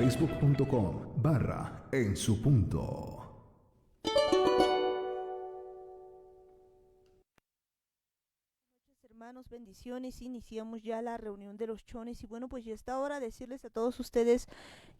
facebook.com/en su punto. Hermanos, bendiciones. Iniciamos ya la reunión de los chones y bueno, pues ya está hora de decirles a todos ustedes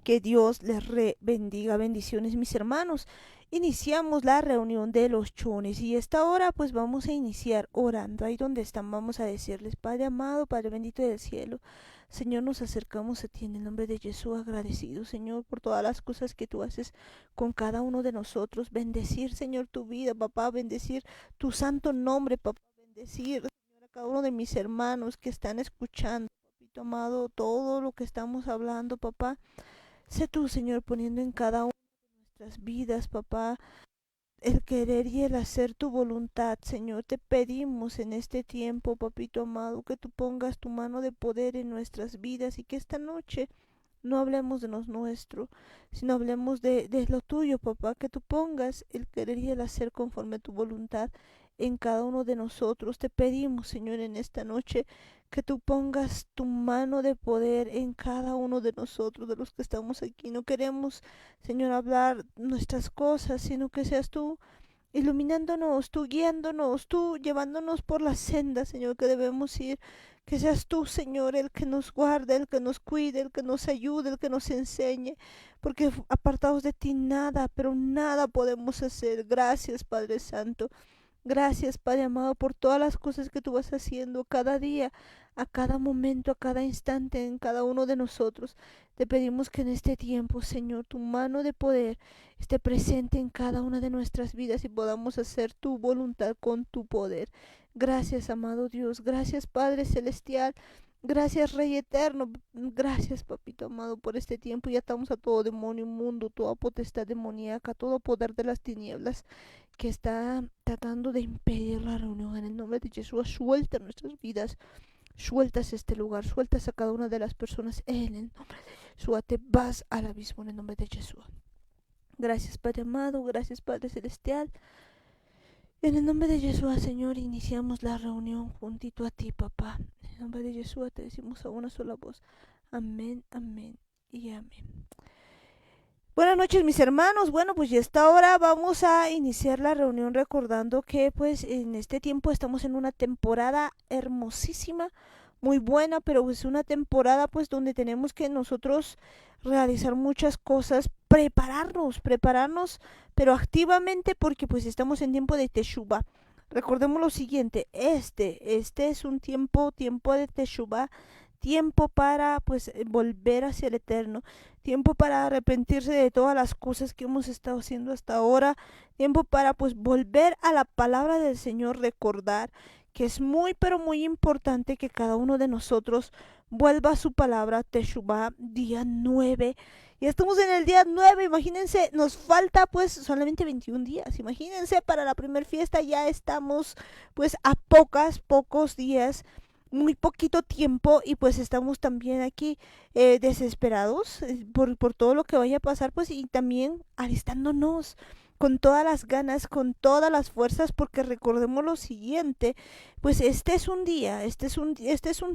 que Dios les bendiga. Bendiciones, mis hermanos. Iniciamos la reunión de los chones y esta hora pues vamos a iniciar orando. Ahí donde están vamos a decirles: Padre amado, Padre bendito del cielo, Señor, nos acercamos a ti en el nombre de Jesús, agradecido, Señor, por todas las cosas que tú haces con cada uno de nosotros. Bendecir, Señor, tu vida, papá, bendecir tu santo nombre, papá, bendecir a cada uno de mis hermanos que están escuchando, papito amado, todo lo que estamos hablando, papá. Sé tú, Señor, poniendo en cada una de nuestras vidas, papá, el querer y el hacer tu voluntad, Señor. Te pedimos en este tiempo, papito amado, que tú pongas tu mano de poder en nuestras vidas y que esta noche no hablemos de lo nuestro, sino hablemos de lo tuyo, papá, que tú pongas el querer y el hacer conforme a tu voluntad en cada uno de nosotros. Te pedimos, Señor, en esta noche que tú pongas tu mano de poder en cada uno de nosotros, de los que estamos aquí. No queremos, Señor, hablar nuestras cosas, sino que seas tú iluminándonos, tú guiándonos, tú llevándonos por la senda, Señor, que debemos ir. Que seas tú, Señor, el que nos guarde, el que nos cuide, el que nos ayude, el que nos enseñe, porque apartados de ti nada, pero nada podemos hacer. Gracias, Padre Santo. Gracias, Padre amado, por todas las cosas que tú vas haciendo cada día, a cada momento, a cada instante, en cada uno de nosotros. Te pedimos que en este tiempo, Señor, tu mano de poder esté presente en cada una de nuestras vidas y podamos hacer tu voluntad con tu poder. Gracias, amado Dios. Gracias, Padre Celestial. Gracias, Rey Eterno. Gracias, Papito amado, por este tiempo. Ya estamos a todo demonio inmundo, toda potestad demoníaca, todo poder de las tinieblas que está tratando de impedir la reunión. En el nombre de Jesús, suelta nuestras vidas, sueltas este lugar, sueltas a cada una de las personas. En el nombre de Jesús, te vas al abismo en el nombre de Jesús. Gracias, Padre amado, gracias, Padre Celestial. En el nombre de Jesús, Señor, iniciamos la reunión juntito a ti, papá. En el nombre de Jesús te decimos a una sola voz: amén, amén y amén. Buenas noches, mis hermanos. Bueno, pues ya está hora vamos a iniciar la reunión recordando que pues en este tiempo estamos en una temporada hermosísima, muy buena, pero es una temporada pues donde tenemos que nosotros realizar muchas cosas, prepararnos, pero activamente, porque pues estamos en tiempo de Teshuvah. Recordemos lo siguiente: este es un tiempo de Teshuvah, tiempo para pues volver hacia el Eterno, tiempo para arrepentirse de todas las cosas que hemos estado haciendo hasta ahora, tiempo para pues volver a la palabra del Señor, recordar que es muy pero muy importante que cada uno de nosotros vuelva a su palabra. Teshuvah, día 9. Ya estamos en el día 9, imagínense, nos falta pues solamente 21 días, imagínense, para la primer fiesta ya estamos pues a pocos días, muy poquito tiempo, y pues estamos también aquí desesperados por todo lo que vaya a pasar, pues, y también alistándonos con todas las ganas, con todas las fuerzas, porque recordemos lo siguiente: pues este es un día, este es un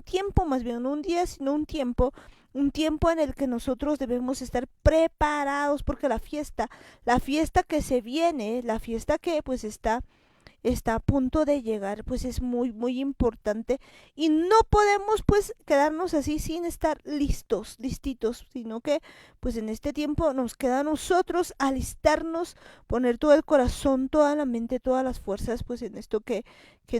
tiempo, más bien no un día, sino un tiempo en el que nosotros debemos estar preparados, porque la fiesta que se viene, la fiesta que pues está a punto de llegar, pues es muy muy importante, y no podemos pues quedarnos así sin estar listitos, sino que pues en este tiempo nos queda a nosotros alistarnos, poner todo el corazón, toda la mente, todas las fuerzas pues en esto que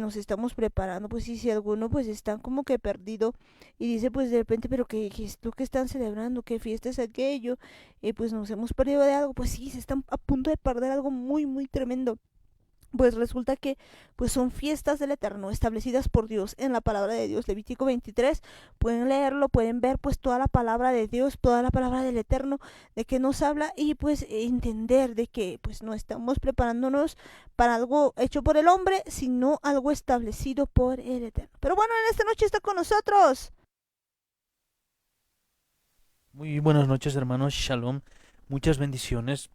nos estamos preparando. Pues y si alguno pues está como que perdido y dice pues de repente: pero qué es lo que están celebrando, qué fiesta es aquello, pues nos hemos perdido de algo. Pues sí, se están a punto de perder algo muy muy tremendo. Pues resulta que pues son fiestas del Eterno establecidas por Dios en la palabra de Dios. Levítico 23, pueden leerlo, pueden ver pues toda la palabra de Dios, toda la palabra del Eterno, de que nos habla, y pues entender de que pues no estamos preparándonos para algo hecho por el hombre, sino algo establecido por el Eterno. Pero bueno, en esta noche está con nosotros. Muy buenas noches, hermanos. Shalom. Muchas bendiciones.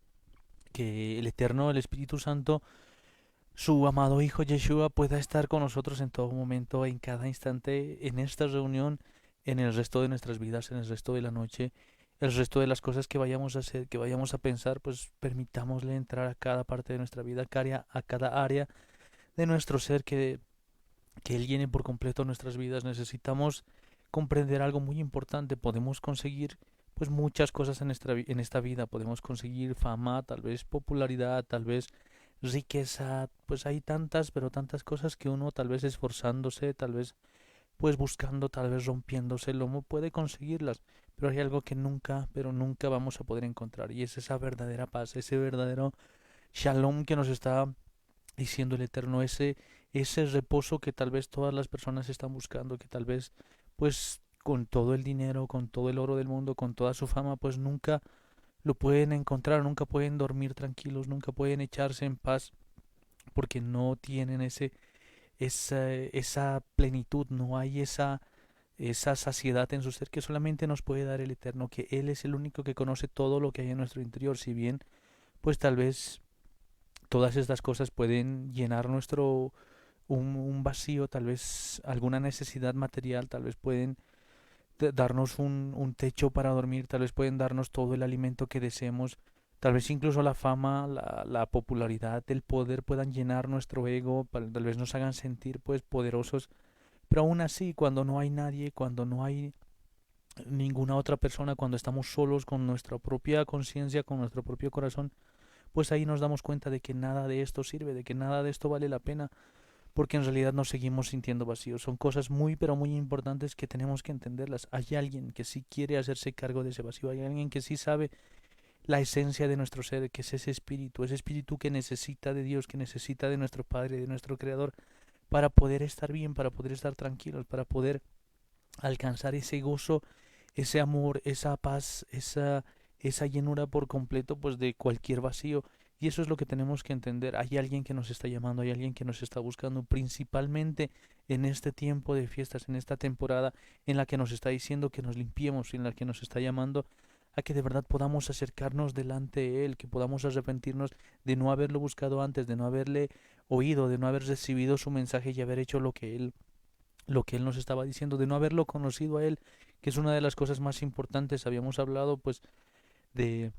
Que el Eterno, el Espíritu Santo, su amado Hijo Yeshua, pueda estar con nosotros en todo momento, en cada instante, en esta reunión, en el resto de nuestras vidas, en el resto de la noche, el resto de las cosas que vayamos a hacer, que vayamos a pensar, pues permitámosle entrar a cada parte de nuestra vida, a cada área de nuestro ser, que Él llene por completo nuestras vidas. Necesitamos comprender algo muy importante. Podemos conseguir pues muchas cosas en esta vida. Podemos conseguir fama, tal vez popularidad, tal vez riqueza. Pues hay tantas, pero tantas cosas que uno tal vez esforzándose, tal vez pues buscando, tal vez rompiéndose el lomo, puede conseguirlas. Pero hay algo que nunca, pero nunca vamos a poder encontrar. Y es esa verdadera paz, ese verdadero shalom que nos está diciendo el Eterno, ese reposo que tal vez todas las personas están buscando, que tal vez pues con todo el dinero, con todo el oro del mundo, con toda su fama, pues nunca lo pueden encontrar, nunca pueden dormir tranquilos, nunca pueden echarse en paz, porque no tienen esa plenitud, no hay esa saciedad en su ser que solamente nos puede dar el Eterno, que Él es el único que conoce todo lo que hay en nuestro interior. Si bien pues tal vez todas estas cosas pueden llenar un vacío, tal vez alguna necesidad material, tal vez pueden darnos un techo para dormir, tal vez pueden darnos todo el alimento que deseemos, tal vez incluso la fama, la popularidad, el poder puedan llenar nuestro ego, tal vez nos hagan sentir pues poderosos, pero aún así cuando no hay nadie, cuando no hay ninguna otra persona, cuando estamos solos con nuestra propia conciencia, con nuestro propio corazón, pues ahí nos damos cuenta de que nada de esto sirve, de que nada de esto vale la pena, porque en realidad nos seguimos sintiendo vacíos. Son cosas muy, pero muy importantes que tenemos que entenderlas. Hay alguien que sí quiere hacerse cargo de ese vacío, hay alguien que sí sabe la esencia de nuestro ser, que es ese espíritu que necesita de Dios, que necesita de nuestro Padre, de nuestro Creador, para poder estar bien, para poder estar tranquilos, para poder alcanzar ese gozo, ese amor, esa paz, esa llenura por completo, pues de cualquier vacío. Y eso es lo que tenemos que entender. Hay alguien que nos está llamando, hay alguien que nos está buscando, principalmente en este tiempo de fiestas, en esta temporada en la que nos está diciendo que nos limpiemos, en la que nos está llamando a que de verdad podamos acercarnos delante de Él, que podamos arrepentirnos de no haberlo buscado antes, de no haberle oído, de no haber recibido su mensaje y haber hecho lo que Él nos estaba diciendo, de no haberlo conocido a Él, que es una de las cosas más importantes. Habíamos hablado pues de,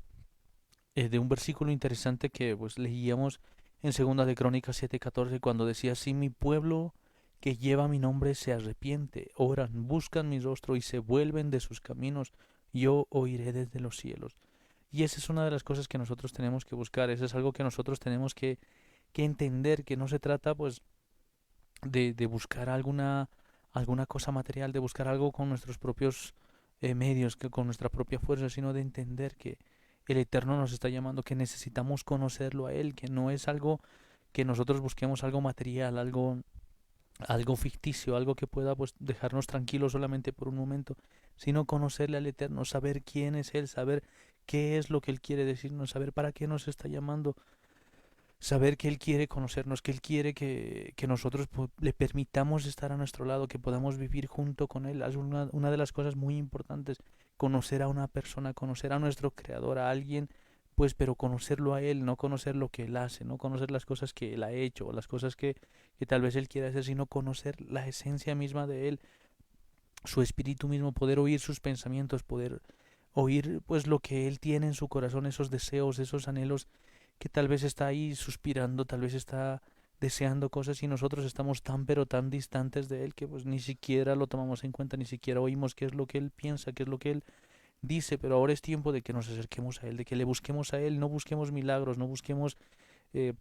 de un versículo interesante que pues leíamos en Segunda de Crónicas 7:14, cuando decía: si mi pueblo que lleva mi nombre se arrepiente, oran, buscan mi rostro y se vuelven de sus caminos, yo oiré desde los cielos. Y esa es una de las cosas que nosotros tenemos que buscar, eso es algo que nosotros tenemos que entender, que no se trata pues de buscar alguna cosa material, de buscar algo con nuestros propios medios, que con nuestra propia fuerza, sino de entender que el Eterno nos está llamando, que necesitamos conocerlo a Él, que no es algo que nosotros busquemos algo material, algo ficticio, algo que pueda pues dejarnos tranquilos solamente por un momento, sino conocerle al Eterno, saber quién es Él, saber qué es lo que Él quiere decirnos, saber para qué nos está llamando, saber que Él quiere conocernos, que Él quiere que nosotros le permitamos estar a nuestro lado, que podamos vivir junto con Él. Es una de las cosas muy importantes, conocer a una persona, conocer a nuestro Creador, a alguien, pues pero conocerlo a Él, no conocer lo que Él hace, no conocer las cosas que Él ha hecho, o las cosas que tal vez Él quiera hacer, sino conocer la esencia misma de Él, su espíritu mismo, poder oír sus pensamientos, poder oír pues lo que Él tiene en su corazón, esos deseos, esos anhelos que tal vez está ahí suspirando, tal vez está deseando cosas y nosotros estamos tan pero tan distantes de Él que pues ni siquiera lo tomamos en cuenta, ni siquiera oímos qué es lo que Él piensa, qué es lo que Él dice. Pero ahora es tiempo de que nos acerquemos a Él, de que le busquemos a Él, no busquemos milagros, no busquemos eh,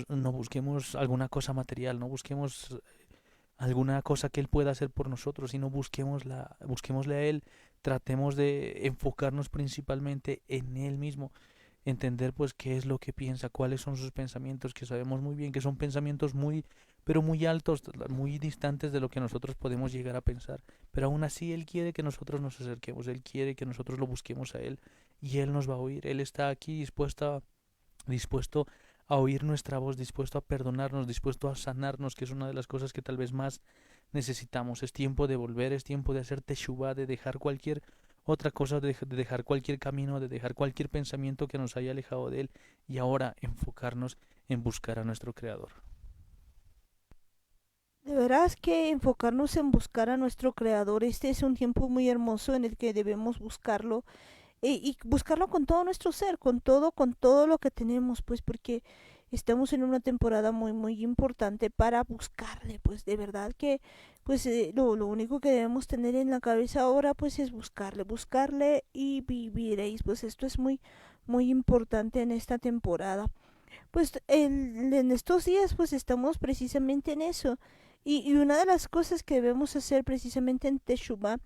no busquemos alguna cosa material, no busquemos alguna cosa que Él pueda hacer por nosotros, sino busquémosle a Él, tratemos de enfocarnos principalmente en Él mismo, entender pues qué es lo que piensa, cuáles son sus pensamientos, que sabemos muy bien que son pensamientos muy, pero muy altos, muy distantes de lo que nosotros podemos llegar a pensar, pero aún así Él quiere que nosotros nos acerquemos, Él quiere que nosotros lo busquemos a Él y Él nos va a oír. Él está aquí dispuesto a oír nuestra voz, dispuesto a perdonarnos, dispuesto a sanarnos, que es una de las cosas que tal vez más necesitamos. Es tiempo de volver, es tiempo de hacer teshuvá, de dejar cualquier otra cosa, de dejar cualquier camino, de dejar cualquier pensamiento que nos haya alejado de Él y ahora enfocarnos en buscar a nuestro Creador. De veras que enfocarnos en buscar a nuestro Creador, este es un tiempo muy hermoso en el que debemos buscarlo y buscarlo con todo nuestro ser, con todo lo que tenemos, pues porque estamos en una temporada muy, muy importante para buscarle, pues de verdad que pues lo único que debemos tener en la cabeza ahora pues es buscarle y viviréis, pues esto es muy, muy importante en esta temporada. Pues en estos días pues estamos precisamente en eso y una de las cosas que debemos hacer precisamente en Teshuvah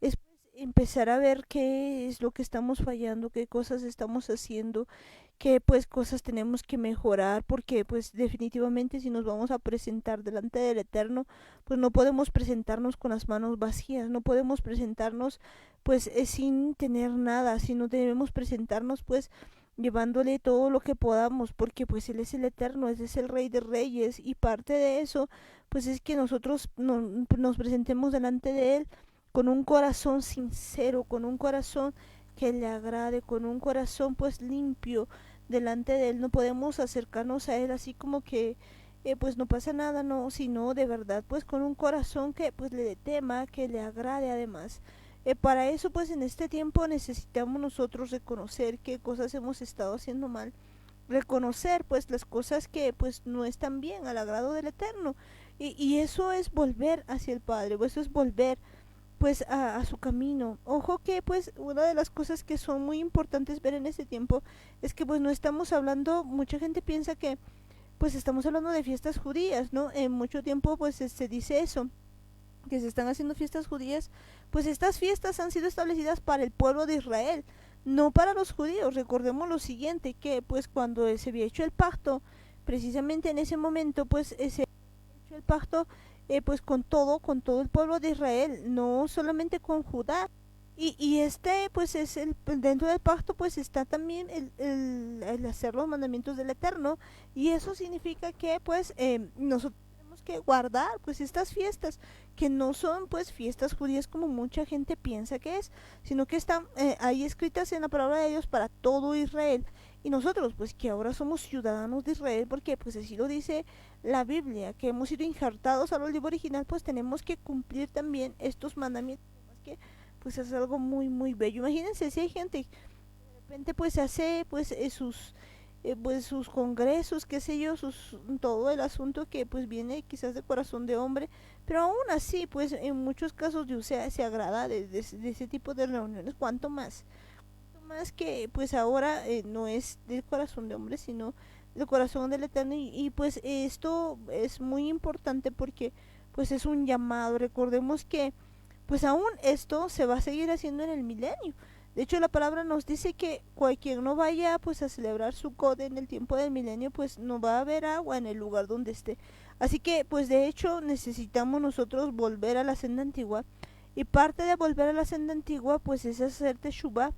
es pues, empezar a ver qué es lo que estamos fallando, qué cosas estamos haciendo, qué pues cosas tenemos que mejorar, porque pues definitivamente si nos vamos a presentar delante del Eterno, pues no podemos presentarnos con las manos vacías, no podemos presentarnos pues sin tener nada, sino debemos presentarnos pues llevándole todo lo que podamos, porque pues Él es el Eterno, Él es el Rey de Reyes, y parte de eso pues es que nosotros nos presentemos delante de Él con un corazón sincero, con un corazón que le agrade, con un corazón pues limpio delante de Él. No podemos acercarnos a Él así como que pues no pasa nada, no, sino de verdad pues con un corazón que pues le tema, que le agrade además. Para eso pues en este tiempo necesitamos nosotros reconocer qué cosas hemos estado haciendo mal, reconocer pues las cosas que pues no están bien al agrado del Eterno, y eso es volver hacia el Padre, eso es volver pues a su camino. Ojo que pues una de las cosas que son muy importantes ver en este tiempo es que pues no estamos hablando, mucha gente piensa que pues estamos hablando de fiestas judías, ¿no? En mucho tiempo pues se dice eso, que se están haciendo fiestas judías, pues estas fiestas han sido establecidas para el pueblo de Israel, no para los judíos. Recordemos lo siguiente, que pues cuando se había hecho el pacto, precisamente en ese momento pues se había hecho el pacto pues con todo el pueblo de Israel, no solamente con Judá. Y este pues es dentro del pacto pues está también el hacer los mandamientos del Eterno, y eso significa que pues nosotros tenemos que guardar pues estas fiestas, que no son pues fiestas judías como mucha gente piensa que es, sino que están ahí escritas en la palabra de Dios para todo Israel. Y nosotros pues que ahora somos ciudadanos de Israel, porque pues así lo dice la Biblia, que hemos sido injertados al libro original, pues tenemos que cumplir también estos mandamientos, que pues es algo muy muy bello. Imagínense si hay gente que de repente pues hace pues sus congresos, qué sé yo, todo el asunto que pues viene quizás de corazón de hombre, pero aún así pues en muchos casos Dios se agrada de ese tipo de reuniones. Cuanto más que pues ahora no es del corazón de hombre, sino del corazón del Eterno, y pues esto es muy importante porque pues es un llamado. Recordemos que pues aún esto se va a seguir haciendo en el milenio. De hecho, la palabra nos dice que cualquier no vaya pues a celebrar su code en el tiempo del milenio, pues no va a haber agua en el lugar donde esté. Así que, pues de hecho, necesitamos nosotros volver a la senda antigua. Y parte de volver a la senda antigua, pues es hacer teshuvah,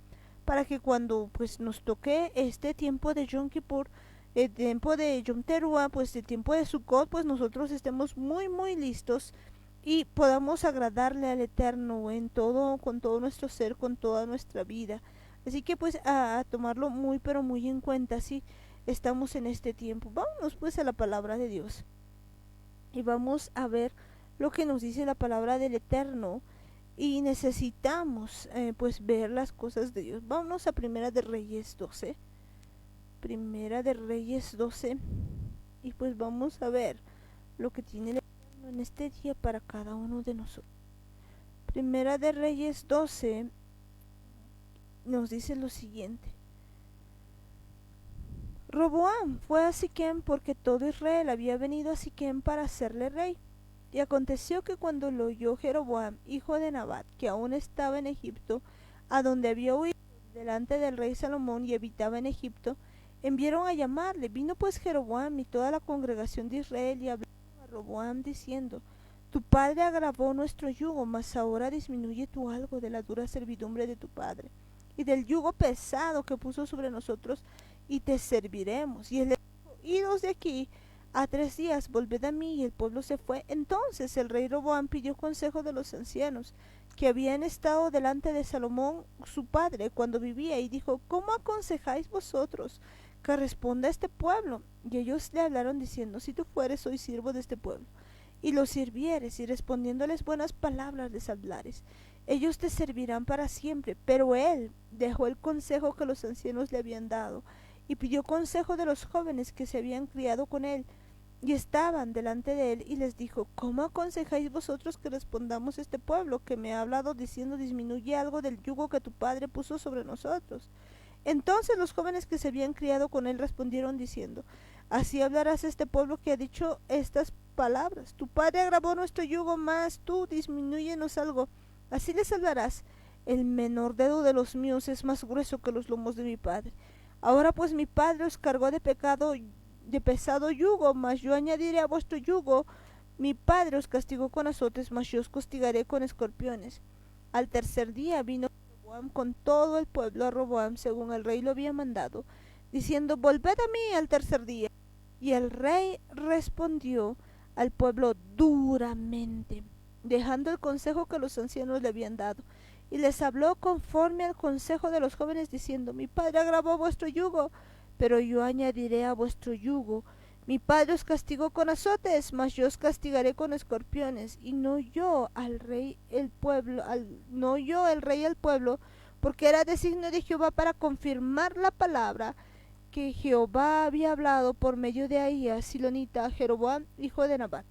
para que cuando pues nos toque este tiempo de Yom Kippur, el tiempo de Yom Teruah, pues el tiempo de Sukkot, pues nosotros estemos muy muy listos y podamos agradarle al Eterno en todo, con todo nuestro ser, con toda nuestra vida. Así que pues a tomarlo muy pero muy en cuenta si estamos en este tiempo. Vámonos pues a la palabra de Dios y vamos a ver lo que nos dice la palabra del Eterno, y necesitamos pues ver las cosas de Dios. Vámonos a Primera de Reyes 12. Primera de Reyes 12, y pues vamos a ver lo que tiene el Eterno en este día para cada uno de nosotros. Primera de Reyes 12 nos dice lo siguiente: Roboam fue a Siquem porque todo Israel había venido a Siquem para hacerle rey. Y aconteció que cuando lo oyó Jeroboam, hijo de Nabat, que aún estaba en Egipto, a donde había huido delante del rey Salomón y habitaba en Egipto, enviaron a llamarle. Vino pues Jeroboam y toda la congregación de Israel y hablaron a Roboam diciendo: Tu padre agravó nuestro yugo, mas ahora disminuye tú algo de la dura servidumbre de tu padre y del yugo pesado que puso sobre nosotros, y te serviremos. Y él le dijo: Idos de aquí a 3 días, volved a mí. Y el pueblo se fue. Entonces el rey Roboam pidió consejo de los ancianos que habían estado delante de Salomón su padre cuando vivía, y dijo: ¿Cómo aconsejáis vosotros que responda a este pueblo? Y ellos le hablaron diciendo: Si tú fueres hoy siervo de este pueblo, y los sirvieres, y respondiéndoles buenas palabras les hablares, ellos te servirán para siempre. Pero él dejó el consejo que los ancianos le habían dado, y pidió consejo de los jóvenes que se habían criado con él, y estaban delante de él, y les dijo: ¿Cómo aconsejáis vosotros que respondamos a este pueblo que me ha hablado diciendo: disminuye algo del yugo que tu padre puso sobre nosotros? Entonces los jóvenes que se habían criado con él respondieron diciendo: Así hablarás a este pueblo que ha dicho estas palabras: Tu padre agravó nuestro yugo, mas tú disminúyenos algo. Así les hablarás: El menor dedo de los míos es más grueso que los lomos de mi padre. Ahora pues mi padre os cargó de pecado, de pesado yugo, mas yo añadiré a vuestro yugo. Mi padre os castigó con azotes, mas yo os castigaré con escorpiones. Al tercer día vino Roboam con todo el pueblo a Roboam según el rey lo había mandado, diciendo: Volved a mí al tercer día. Y el rey respondió al pueblo duramente, dejando el consejo que los ancianos le habían dado, y les habló conforme al consejo de los jóvenes, diciendo: Mi padre agravó vuestro yugo, pero yo añadiré a vuestro yugo. Mi padre os castigó con azotes, mas yo os castigaré con escorpiones. Y no yo al rey el pueblo, no yo el rey el pueblo, porque era designio de Jehová para confirmar la palabra que Jehová había hablado por medio de Ahías silonita a Jeroboam hijo de Nabat.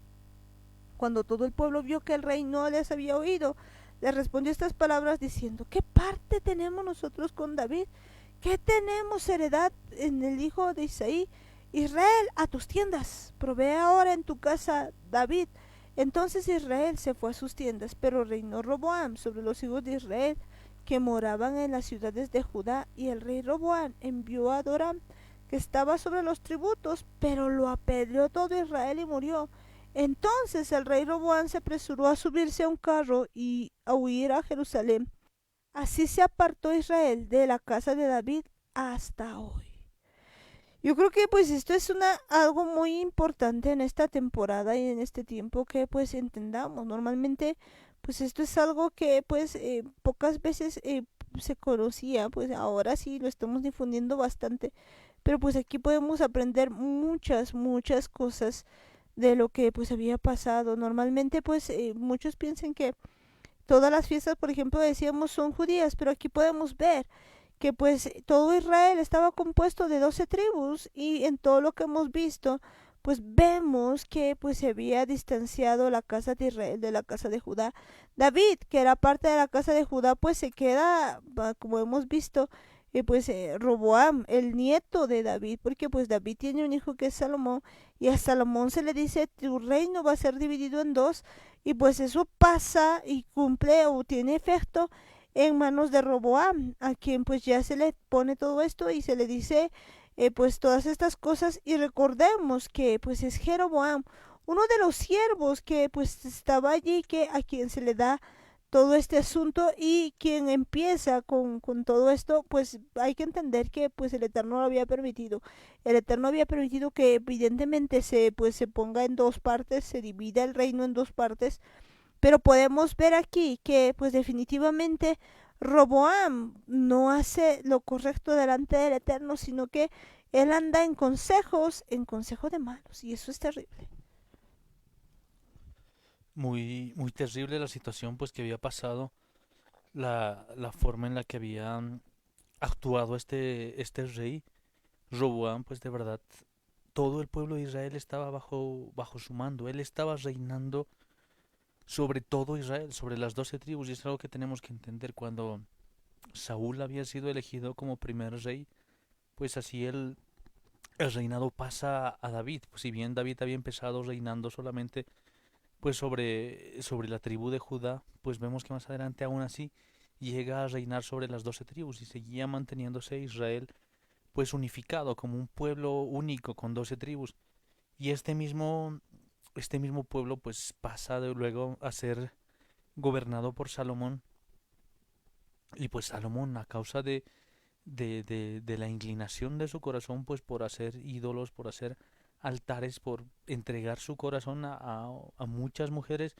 Cuando todo el pueblo vio que el rey no les había oído, les respondió estas palabras diciendo: ¿Qué parte tenemos nosotros con David? ¿Qué tenemos heredad en el hijo de Isaí? Israel, a tus tiendas, provee ahora en tu casa David. Entonces Israel se fue a sus tiendas, pero reinó Roboam sobre los hijos de Israel que moraban en las ciudades de Judá, y el rey Roboam envió a Doram, que estaba sobre los tributos, pero lo apedreó todo Israel y murió. Entonces el rey Roboam se apresuró a subirse a un carro y a huir a Jerusalén. Así se apartó Israel de la casa de David hasta hoy. Yo creo que pues esto es algo muy importante en esta temporada y en este tiempo, que pues entendamos. Normalmente pues esto es algo que pues pocas veces se conocía, pues ahora sí lo estamos difundiendo bastante, pero pues aquí podemos aprender muchas cosas de lo que pues había pasado. Normalmente pues muchos piensan que todas las fiestas, por ejemplo, decíamos son judías, pero aquí podemos ver que pues todo Israel estaba compuesto de 12 tribus, y en todo lo que hemos visto pues vemos que pues se había distanciado la casa de Israel de la casa de Judá. David, que era parte de la casa de Judá, pues se queda, como hemos visto, pues Roboam, el nieto de David, porque pues David tiene un hijo que es Salomón, y a Salomón se le dice: tu reino va a ser dividido en dos, y pues eso pasa y cumple o tiene efecto en manos de Roboam, a quien pues ya se le pone todo esto y se le dice pues todas estas cosas. Y recordemos que pues es Jeroboam, uno de los siervos que pues estaba allí, que a quien se le da todo este asunto, y quien empieza con todo esto. Pues hay que entender que pues el Eterno lo había permitido. El Eterno había permitido que evidentemente se ponga en dos partes, se divida el reino en dos partes, pero podemos ver aquí que pues definitivamente Roboam no hace lo correcto delante del Eterno, sino que él anda en consejo de malos, y eso es terrible. Muy terrible la situación pues que había pasado, la forma en la que había actuado este rey Roboam. Pues de verdad todo el pueblo de Israel estaba bajo su mando. Él estaba reinando sobre todo Israel, sobre las 12 tribus, y es algo que tenemos que entender. Cuando Saúl había sido elegido como primer rey, pues así el reinado pasa a David. Pues si bien David había empezado reinando solamente pues sobre la tribu de Judá, pues vemos que más adelante aún así llega a reinar sobre las 12 tribus, y seguía manteniéndose Israel pues unificado como un pueblo único con 12 tribus. Y este mismo pueblo pues pasa luego a ser gobernado por Salomón. Y pues Salomón, a causa de la inclinación de su corazón pues por hacer ídolos, por hacer altares, por entregar su corazón a muchas mujeres,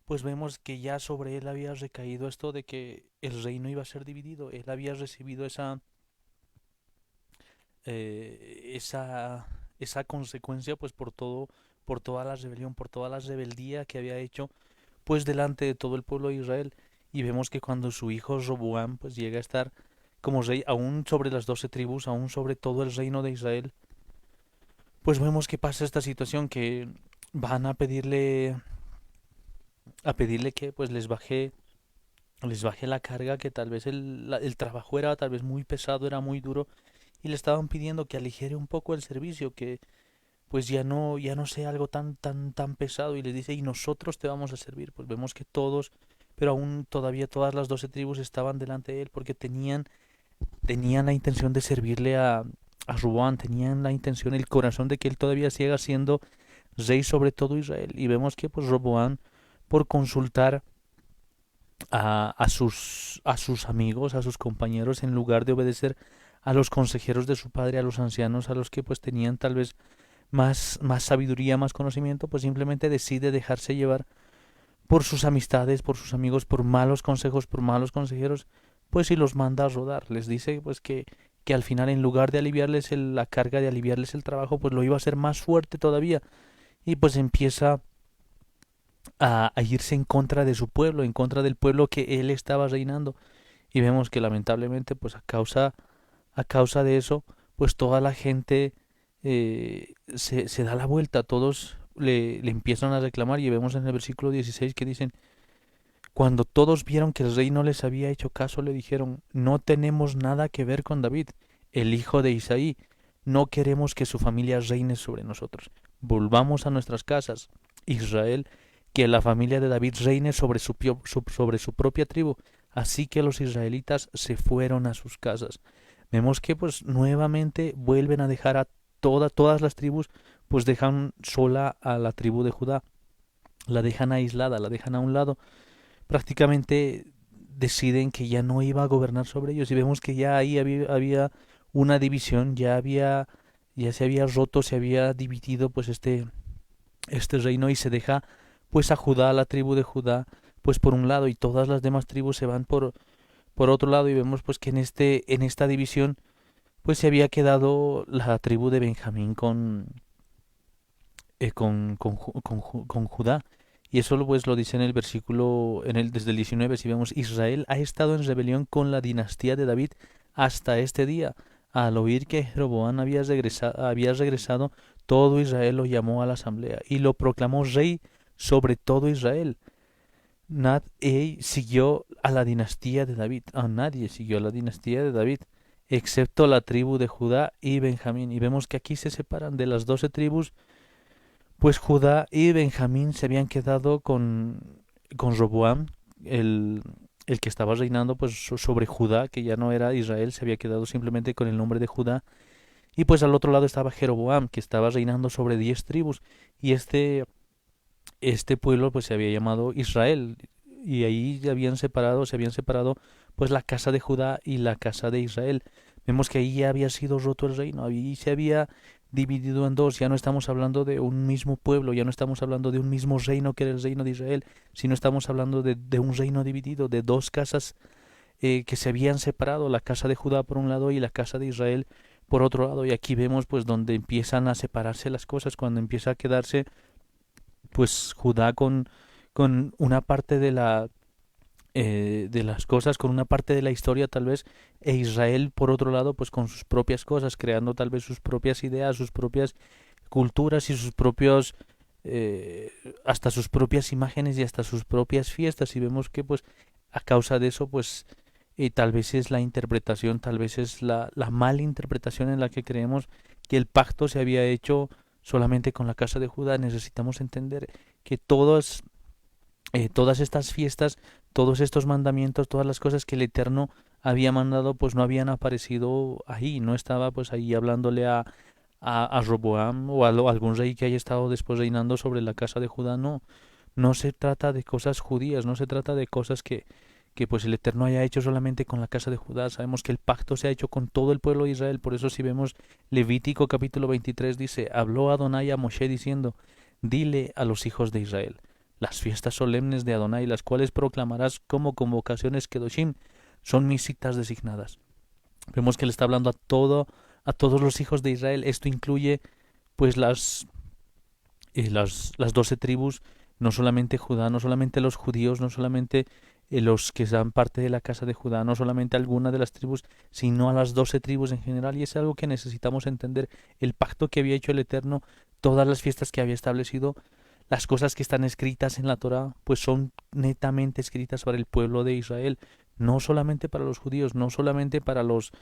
pues vemos que ya sobre él había recaído esto de que el reino iba a ser dividido. Él había recibido esa consecuencia pues por todo por toda la rebelión, por toda la rebeldía que había hecho, pues delante de todo el pueblo de Israel. Y vemos que cuando su hijo Roboam pues llega a estar como rey aún sobre las 12 tribus, aún sobre todo el reino de Israel, pues vemos que pasa esta situación que van a pedirle que pues les baje la carga, que tal vez el trabajo era tal vez muy pesado, era muy duro, y le estaban pidiendo que aligere un poco el servicio, que pues ya no sea algo tan pesado, y les dice, y nosotros te vamos a servir. Pues vemos que todos, pero aún todavía todas las 12 tribus estaban delante de él porque tenían la intención de servirle a Ruán, tenían la intención, el corazón de que él todavía siga siendo rey sobre todo Israel. Y vemos que pues Roboán, por consultar a sus amigos, a sus compañeros, en lugar de obedecer a los consejeros de su padre, a los ancianos, a los que pues tenían tal vez más sabiduría, más conocimiento, pues simplemente decide dejarse llevar por sus amistades, por sus amigos, por malos consejos, por malos consejeros, pues y los manda a rodar. Les dice pues que al final, en lugar de aliviarles la carga, de aliviarles el trabajo, pues lo iba a hacer más fuerte todavía. Y pues empieza a irse en contra de su pueblo, en contra del pueblo que él estaba reinando. Y vemos que lamentablemente, pues a causa de eso, pues toda la gente se da la vuelta, todos le empiezan a reclamar, y vemos en el versículo 16 que dicen, cuando todos vieron que el rey no les había hecho caso, le dijeron, no tenemos nada que ver con David, el hijo de Isaí, no queremos que su familia reine sobre nosotros, volvamos a nuestras casas. Israel, que la familia de David reine sobre sobre su propia tribu. Así que los israelitas se fueron a sus casas. Vemos que pues nuevamente vuelven a dejar a todas las tribus, pues dejan sola a la tribu de Judá, la dejan aislada, la dejan a un lado, prácticamente deciden que ya no iba a gobernar sobre ellos, y vemos que ya ahí había una división, ya se había roto, se había dividido pues este reino, y se deja pues a Judá, a la tribu de Judá, pues por un lado, y todas las demás tribus se van por otro lado. Y vemos pues que en esta división pues se había quedado la tribu de Benjamín con Judá. Y eso pues lo dice en el versículo, desde el 19, si vemos, Israel ha estado en rebelión con la dinastía de David hasta este día. Al oír que Jeroboam había regresado, todo Israel lo llamó a la asamblea y lo proclamó rey sobre todo Israel. Nadie siguió a la dinastía de David. Nadie siguió a la dinastía de David, excepto la tribu de Judá y Benjamín. Y vemos que aquí se separan de las 12 tribus, pues Judá y Benjamín se habían quedado con Roboam, el, el que estaba reinando pues sobre Judá, que ya no era Israel, se había quedado simplemente con el nombre de Judá. Y pues al otro lado estaba Jeroboam, que estaba reinando sobre 10 tribus. Y este pueblo pues se había llamado Israel, y ahí se habían separado pues la casa de Judá y la casa de Israel. Vemos que ahí ya había sido roto el reino, ahí se había dividido en dos. Ya no estamos hablando de un mismo pueblo, ya no estamos hablando de un mismo reino que era el reino de Israel, sino estamos hablando de un reino dividido, de dos casas que se habían separado, la casa de Judá por un lado y la casa de Israel por otro lado. Y aquí vemos pues donde empiezan a separarse las cosas, cuando empieza a quedarse pues Judá con una parte de las cosas, con una parte de la historia tal vez, e Israel por otro lado pues con sus propias cosas, creando tal vez sus propias ideas, sus propias culturas y sus propios hasta sus propias imágenes y hasta sus propias fiestas. Y vemos que pues a causa de eso pues tal vez es la interpretación, tal vez es la mala interpretación en la que creemos que el pacto se había hecho solamente con la casa de Judá. Necesitamos entender que todas estas fiestas, todos estos mandamientos, todas las cosas que el Eterno había mandado, pues no habían aparecido ahí, no estaba pues ahí hablándole a Roboam o a algún rey que haya estado después reinando sobre la casa de Judá. No, no se trata de cosas judías, no se trata de cosas que pues el Eterno haya hecho solamente con la casa de Judá. Sabemos que el pacto se ha hecho con todo el pueblo de Israel. Por eso si vemos Levítico capítulo 23 dice, habló Adonai a Moshe diciendo, dile a los hijos de Israel, las fiestas solemnes de Adonai, las cuales proclamarás como convocaciones Kedoshim, son mis citas designadas. Vemos que le está hablando a todos los hijos de Israel. Esto incluye pues las 12 tribus, no solamente Judá, no solamente los judíos, no solamente los que dan parte de la casa de Judá, no solamente alguna de las tribus, sino a las 12 tribus en general. Y es algo que necesitamos entender, el pacto que había hecho el Eterno, todas las fiestas que había establecido, las cosas que están escritas en la Torá, pues son netamente escritas para el pueblo de Israel, no solamente para los judíos, no solamente para los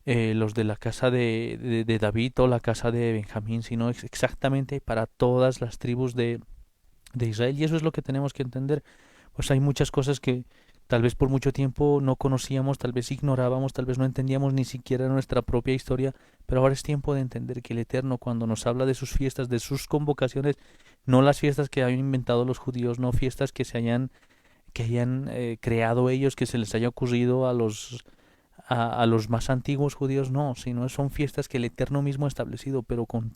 de la casa de David o la casa de Benjamín, sino exactamente para todas las tribus de Israel. Y eso es lo que tenemos que entender. Pues hay muchas cosas que tal vez por mucho tiempo no conocíamos, tal vez ignorábamos, tal vez no entendíamos ni siquiera nuestra propia historia, pero ahora es tiempo de entender que el Eterno, cuando nos habla de sus fiestas, de sus convocaciones, no las fiestas que hayan inventado los judíos, no fiestas que hayan creado ellos, que se les haya ocurrido a los más antiguos judíos, no, sino son fiestas que el Eterno mismo ha establecido, pero con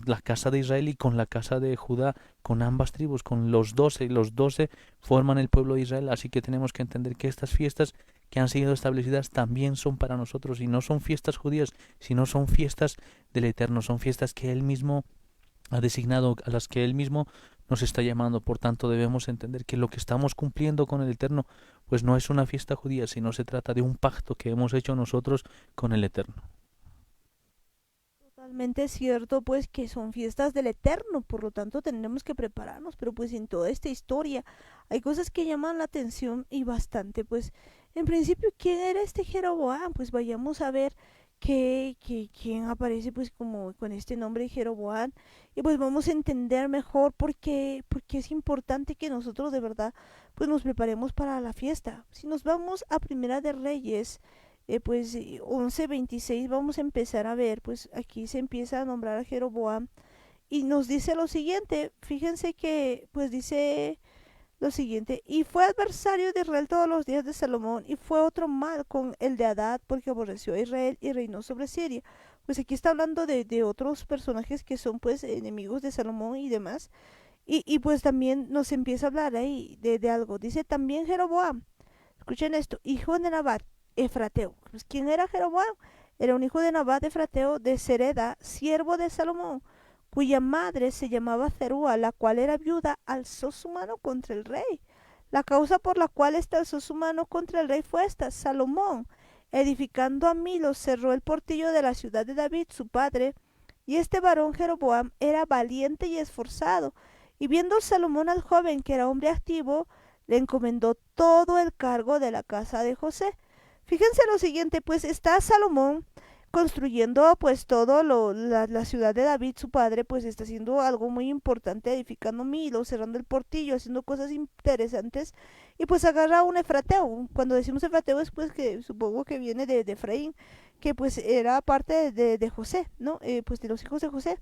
la casa de Israel y con la casa de Judá, con ambas tribus, con los 12 forman el pueblo de Israel, así que tenemos que entender que estas fiestas que han sido establecidas también son para nosotros, y no son fiestas judías, sino son fiestas del Eterno, son fiestas que Él mismo ha designado, a las que Él mismo nos está llamando. Por tanto, debemos entender que lo que estamos cumpliendo con el Eterno, pues no es una fiesta judía, sino se trata de un pacto que hemos hecho nosotros con el Eterno. Totalmente cierto, pues que son fiestas del Eterno, por lo tanto tendremos que prepararnos, pero pues en toda esta historia hay cosas que llaman la atención y bastante, pues en principio, ¿quién era este Jeroboam? Pues vayamos a ver quién aparece pues como con este nombre de Jeroboam y pues vamos a entender mejor por qué es importante que nosotros de verdad pues nos preparemos para la fiesta. Si nos vamos a Primera de Reyes, pues 11:26 vamos a empezar a ver, pues aquí se empieza a nombrar a Jeroboam y nos dice lo siguiente, fíjense que pues dice lo siguiente, y fue adversario de Israel todos los días de Salomón, y fue otro mal con el de Adad, porque aborreció a Israel y reinó sobre Siria. Pues aquí está hablando de otros personajes que son pues enemigos de Salomón y demás, y pues también nos empieza a hablar ahí de algo. Dice también Jeroboam, escuchen esto, hijo de Nabat, Efrateo. Pues, ¿quién era Jeroboam? Era un hijo de Nabat Efrateo de Sereda, siervo de Salomón, cuya madre se llamaba Zerúa, la cual era viuda, alzó su mano contra el rey. La causa por la cual ésta alzó su mano contra el rey fue esta: Salomón, edificando a Milo, cerró el portillo de la ciudad de David, su padre, y este varón Jeroboam era valiente y esforzado, y viendo Salomón al joven, que era hombre activo, le encomendó todo el cargo de la casa de José. Fíjense lo siguiente, pues está Salomón construyendo pues la ciudad de David, su padre, pues está haciendo algo muy importante, edificando Milo, cerrando el portillo, haciendo cosas interesantes, y pues agarra un efrateo. Cuando decimos efrateo es pues que supongo que viene de Efraín, que pues era parte de José, ¿no? Pues de los hijos de José.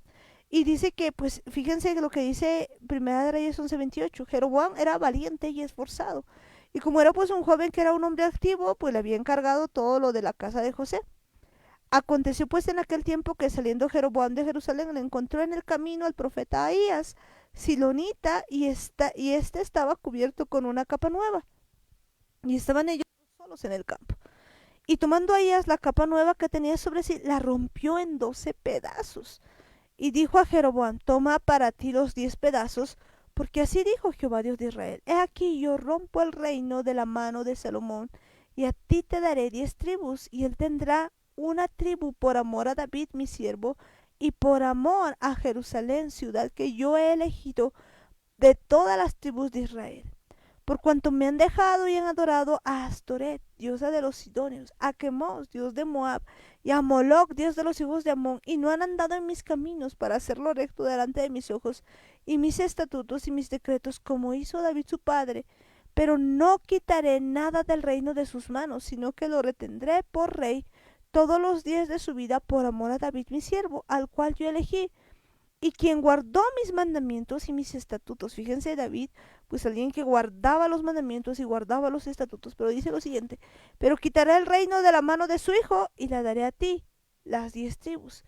Y dice que, pues, fíjense lo que dice Primera de Reyes 11:28, Jeroboam era valiente y esforzado. Y como era pues un joven que era un hombre activo, pues le había encargado todo lo de la casa de José. Aconteció pues en aquel tiempo que saliendo Jeroboam de Jerusalén le encontró en el camino al profeta Ahías, silonita, y este estaba cubierto con una capa nueva. Y estaban ellos solos en el campo. Y tomando Ahías la capa nueva que tenía sobre sí, la rompió en 12 pedazos. Y dijo a Jeroboam, toma para ti los 10 pedazos, porque así dijo Jehová Dios de Israel, he aquí yo rompo el reino de la mano de Salomón, y a ti te daré 10 tribus, y él tendrá una tribu por amor a David mi siervo, y por amor a Jerusalén, ciudad que yo he elegido de todas las tribus de Israel. Por cuanto me han dejado y han adorado a Astoret, diosa de los sidonios, a Quemos, dios de Moab, y a Moloc, dios de los hijos de Amón, y no han andado en mis caminos para hacerlo recto delante de mis ojos, y mis estatutos y mis decretos, como hizo David su padre. Pero no quitaré nada del reino de sus manos, sino que lo retendré por rey todos los días de su vida por amor a David mi siervo, al cual yo elegí, y quien guardó mis mandamientos y mis estatutos. Fíjense, David, pues alguien que guardaba los mandamientos y guardaba los estatutos, pero dice lo siguiente, pero quitaré el reino de la mano de su hijo y la daré a ti, las 10 tribus.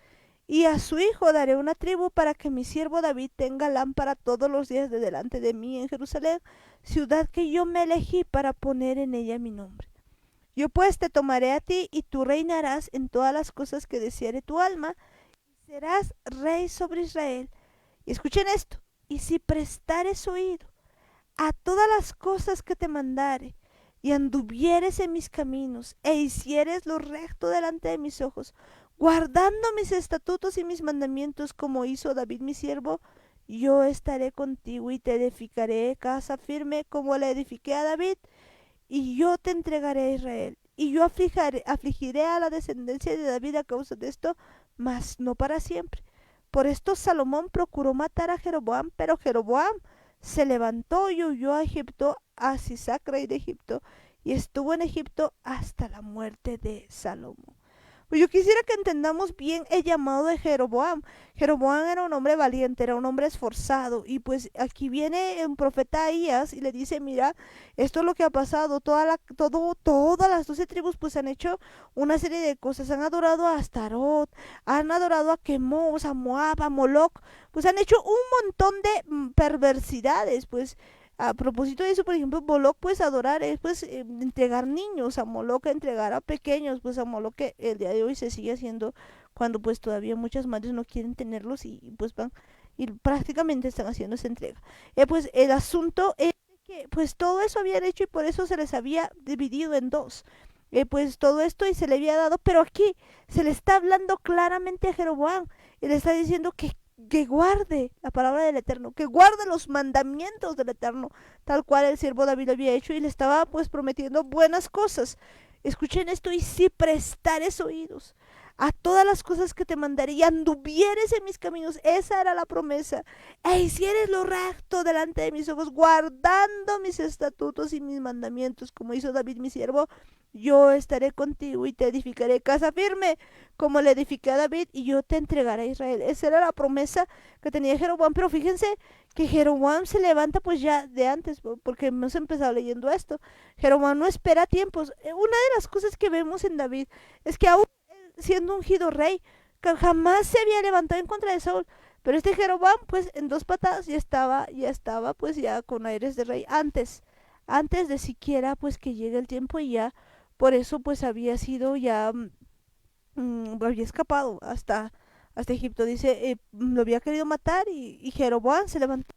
Y a su hijo daré una tribu para que mi siervo David tenga lámpara todos los días de delante de mí en Jerusalén, ciudad que yo me elegí para poner en ella mi nombre. Yo pues te tomaré a ti y tú reinarás en todas las cosas que deseare tu alma. serás rey sobre Israel. Y escuchen esto, y si prestares oído a todas las cosas que te mandare, y anduvieres en mis caminos, e hicieres lo recto delante de mis ojos, guardando mis estatutos y mis mandamientos, como hizo David mi siervo, yo estaré contigo y te edificaré casa firme como la edifiqué a David, y yo te entregaré a Israel. Y yo afligiré a la descendencia de David a causa de esto, mas no para siempre. Por esto Salomón procuró matar a Jeroboam, pero Jeroboam se levantó y huyó a Egipto, a Sisac, rey de Egipto, y estuvo en Egipto hasta la muerte de Salomón. Pues yo quisiera que entendamos bien el llamado de Jeroboam. Jeroboam era un hombre valiente, era un hombre esforzado. Y pues aquí viene un profeta Ahías y le dice, mira, esto es lo que ha pasado. Todas las 12 tribus pues han hecho una serie de cosas. Han adorado a Astarot, han adorado a Quemos, a Moab, a Moloch. Pues han hecho un montón de perversidades. Pues a propósito de eso, por ejemplo, Moloch pues adorar es pues entregar niños, a Moloch entregar a pequeños, pues a Moloch que el día de hoy se sigue haciendo cuando pues todavía muchas madres no quieren tenerlos y pues van y prácticamente están haciendo esa entrega. Pues el asunto es que pues todo eso habían hecho y por eso se les había dividido en dos. Pues todo esto y se le había dado, pero aquí se le está hablando claramente a Jeroboam y le está diciendo que guarde la palabra del Eterno, que guarde los mandamientos del Eterno, tal cual el siervo David había hecho y le estaba pues prometiendo buenas cosas. Escuchen esto, y si prestares oídos a todas las cosas que te mandaré y anduvieres en mis caminos, esa era la promesa, e hicieres lo recto delante de mis ojos, guardando mis estatutos y mis mandamientos, como hizo David mi siervo, yo estaré contigo y te edificaré casa firme, como le edifiqué a David, y yo te entregaré a Israel. Esa era la promesa que tenía Jeroboam, pero fíjense que Jeroboam se levanta pues ya de antes, porque hemos empezado leyendo esto. Jeroboam no espera tiempos. Una de las cosas que vemos en David es que aún siendo ungido rey, que jamás se había levantado en contra de Saúl, pero este Jeroboam pues en 2 patadas ya estaba pues ya con aires de rey antes de siquiera pues que llegue el tiempo, y ya por eso pues había sido ya había escapado hasta Egipto. Dice, lo había querido matar, y Jeroboam se levantó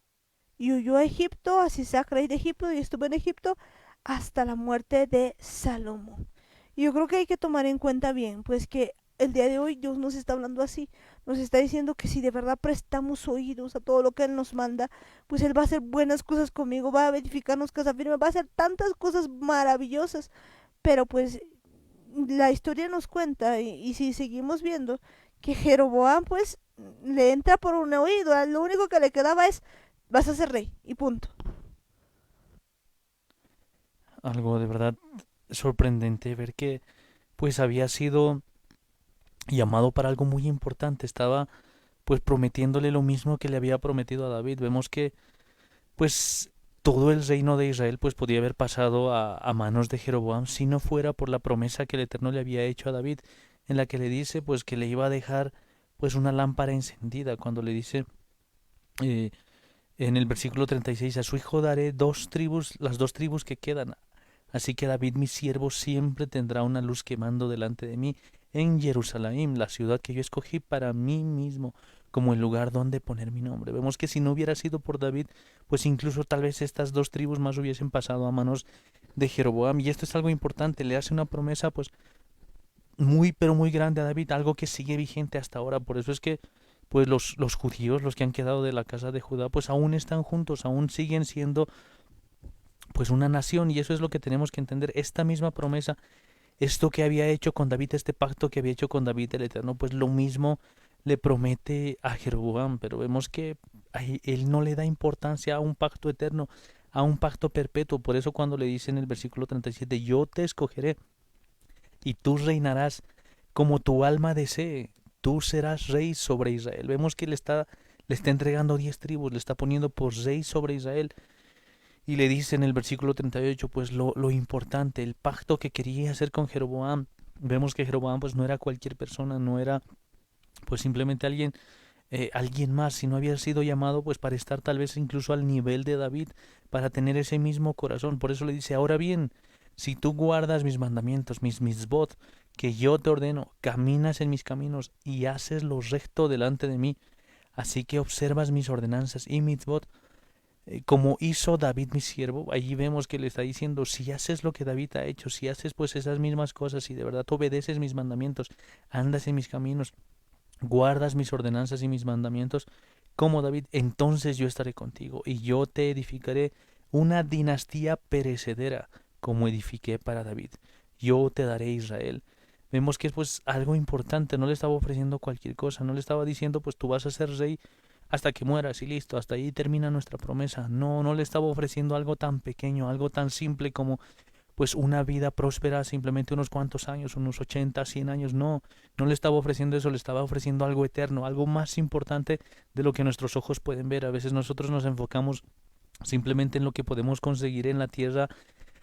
y huyó a Egipto, a Sisac, rey de Egipto, y estuvo en Egipto hasta la muerte de Salomón. Y yo creo que hay que tomar en cuenta bien, pues que el día de hoy Dios nos está hablando así, nos está diciendo que si de verdad prestamos oídos a todo lo que Él nos manda, pues Él va a hacer buenas cosas conmigo, va a edificarnos casa firme, va a hacer tantas cosas maravillosas, pero pues la historia nos cuenta, y si seguimos viendo que Jeroboam pues le entra por un oído, lo único que le quedaba es vas a ser rey y punto. Algo de verdad sorprendente ver que pues había sido llamado para algo muy importante. Estaba pues prometiéndole lo mismo que le había prometido a David. Vemos que pues todo el reino de Israel pues podía haber pasado a manos de Jeroboam si no fuera por la promesa que el Eterno le había hecho a David, en la que le dice pues que le iba a dejar pues una lámpara encendida, cuando le dice eh, en el versículo 36, a su hijo daré 2 tribus, las 2 tribus que quedan. Así que David mi siervo siempre tendrá una luz quemando delante de mí en Jerusalén, la ciudad que yo escogí para mí mismo, como el lugar donde poner mi nombre. Vemos que si no hubiera sido por David, pues incluso tal vez estas 2 tribus más hubiesen pasado a manos de Jeroboam. Y esto es algo importante, le hace una promesa pues muy pero muy grande a David, algo que sigue vigente hasta ahora. Por eso es que pues los judíos, los que han quedado de la casa de Judá, pues aún están juntos, aún siguen siendo pues una nación, y eso es lo que tenemos que entender. Esta misma promesa, esto que había hecho con David, este pacto que había hecho con David el Eterno, pues lo mismo le promete a Jeroboam, pero vemos que él no le da importancia a un pacto eterno, a un pacto perpetuo. Por eso cuando le dice en el versículo 37, yo te escogeré y tú reinarás como tu alma desee, tú serás rey sobre Israel. Vemos que le está entregando 10 tribus, le está poniendo por rey sobre Israel. Y le dice en el versículo 38, pues lo importante, el pacto que quería hacer con Jeroboam. Vemos que Jeroboam pues no era cualquier persona, no era pues simplemente alguien más, sino había sido llamado pues para estar tal vez incluso al nivel de David, para tener ese mismo corazón. Por eso le dice, ahora bien, Si tú guardas mis mandamientos, mis mitzvot, que yo te ordeno, caminas en mis caminos y haces lo recto delante de mí, así que observas mis ordenanzas y mitzvot, como hizo David mi siervo. Allí vemos que le está diciendo, si haces lo que David ha hecho, si haces pues esas mismas cosas, si de verdad obedeces mis mandamientos, andas en mis caminos, guardas mis ordenanzas y mis mandamientos, como David, entonces yo estaré contigo y yo te edificaré una dinastía perecedera, como edifiqué para David. Yo te daré Israel. Vemos que es pues algo importante, no le estaba ofreciendo cualquier cosa, no le estaba diciendo pues tú vas a ser rey hasta que mueras y listo, hasta ahí termina nuestra promesa. No, no le estaba ofreciendo algo tan pequeño, algo tan simple como pues una vida próspera, simplemente unos cuantos años, unos 80, 100 años. No, no le estaba ofreciendo eso, le estaba ofreciendo algo eterno, algo más importante de lo que nuestros ojos pueden ver. A veces nosotros nos enfocamos simplemente en lo que podemos conseguir en la tierra,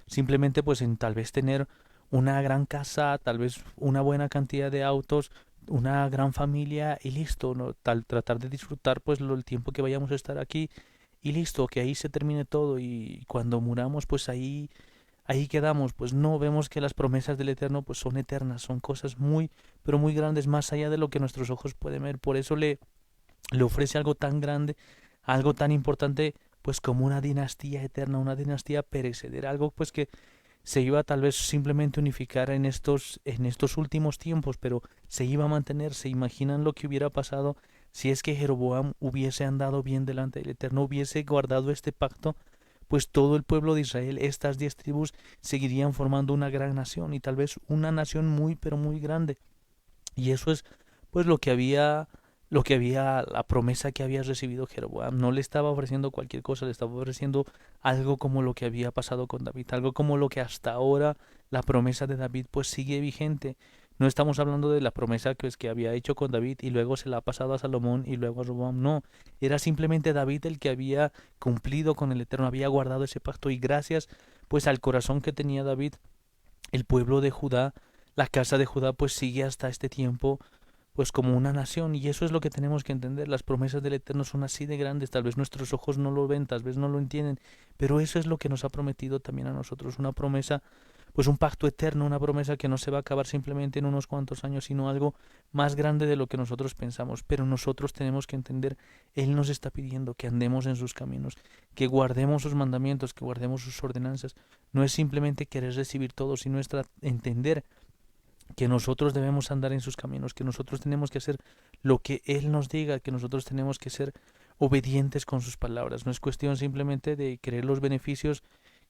simplemente pues en tal vez tener una gran casa, tal vez una buena cantidad de autos, una gran familia y listo, ¿no? Tratar de disfrutar pues el tiempo que vayamos a estar aquí y listo, que ahí se termine todo y cuando muramos pues ahí quedamos. Pues no, vemos que las promesas del Eterno pues son eternas, son cosas muy pero muy grandes, más allá de lo que nuestros ojos pueden ver. Por eso le ofrece algo tan grande, algo tan importante pues como una dinastía eterna, una dinastía perecedera, algo pues que se iba tal vez simplemente unificar en estos últimos tiempos, pero se iba a mantener. ¿Se imaginan lo que hubiera pasado si es que Jeroboam hubiese andado bien delante del Eterno, hubiese guardado este pacto? Pues todo el pueblo de Israel, estas 10 tribus, seguirían formando una gran nación y tal vez una nación muy pero muy grande. Y eso es pues lo que había, la promesa que había recibido Jeroboam. No le estaba ofreciendo cualquier cosa, le estaba ofreciendo algo como lo que había pasado con David, algo como lo que hasta ahora la promesa de David pues sigue vigente. No estamos hablando de la promesa que había hecho con David y luego se la ha pasado a Salomón y luego a Roboam. No, era simplemente David el que había cumplido con el Eterno, había guardado ese pacto y gracias pues al corazón que tenía David, el pueblo de Judá, la casa de Judá pues sigue hasta este tiempo pues como una nación y eso es lo que tenemos que entender. Las promesas del Eterno son así de grandes, tal vez nuestros ojos no lo ven, tal vez no lo entienden, pero eso es lo que nos ha prometido también a nosotros, una promesa, pues un pacto eterno, una promesa que no se va a acabar simplemente en unos cuantos años, sino algo más grande de lo que nosotros pensamos. Pero nosotros tenemos que entender, Él nos está pidiendo que andemos en sus caminos, que guardemos sus mandamientos, que guardemos sus ordenanzas. No es simplemente querer recibir todo, sino es entender que nosotros debemos andar en sus caminos, que nosotros tenemos que hacer lo que Él nos diga, que nosotros tenemos que ser obedientes con sus palabras. No es cuestión simplemente de querer los beneficios,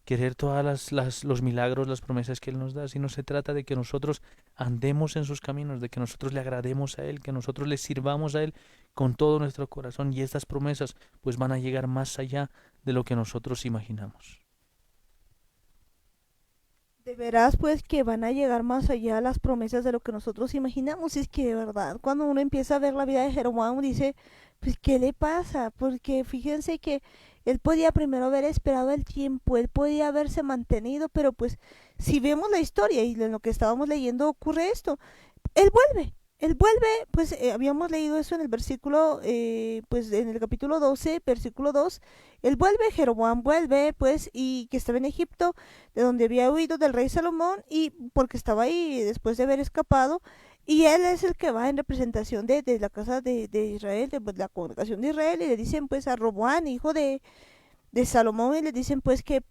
querer todas los milagros, las promesas que Él nos da, sino se trata de que nosotros andemos en sus caminos, de que nosotros le agrademos a Él, que nosotros le sirvamos a Él con todo nuestro corazón y estas promesas pues van a llegar más allá de lo que nosotros imaginamos. De veras, pues que van a llegar más allá las promesas de lo que nosotros imaginamos. Es que de verdad, cuando uno empieza a ver la vida de Jeroboam, dice, pues, ¿qué le pasa? Porque fíjense que él podía primero haber esperado el tiempo, él podía haberse mantenido, pero pues si vemos la historia y en lo que estábamos leyendo ocurre esto, él vuelve. Él vuelve, pues habíamos leído eso en el versículo, pues en el capítulo 12 versículo 2. Él vuelve, Jeroboam vuelve, pues, y que estaba en Egipto, de donde había huido del rey Salomón, y porque estaba ahí después de haber escapado, y él es el que va en representación de la casa de Israel, de pues, la congregación de Israel, y le dicen pues a Roboam, hijo de Salomón, y le dicen pues que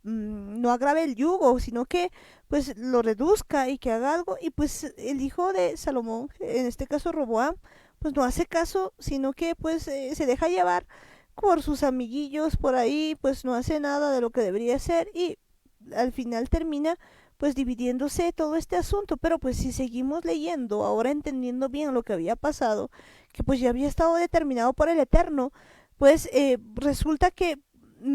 no agrave el yugo, sino que pues lo reduzca y que haga algo. Y pues el hijo de Salomón, en este caso Roboam, pues no hace caso, sino que pues se deja llevar por sus amiguillos por ahí, pues no hace nada de lo que debería hacer y al final termina pues dividiéndose todo este asunto. Pero pues si seguimos leyendo, ahora entendiendo bien lo que había pasado, que pues ya había estado determinado por el Eterno, pues resulta que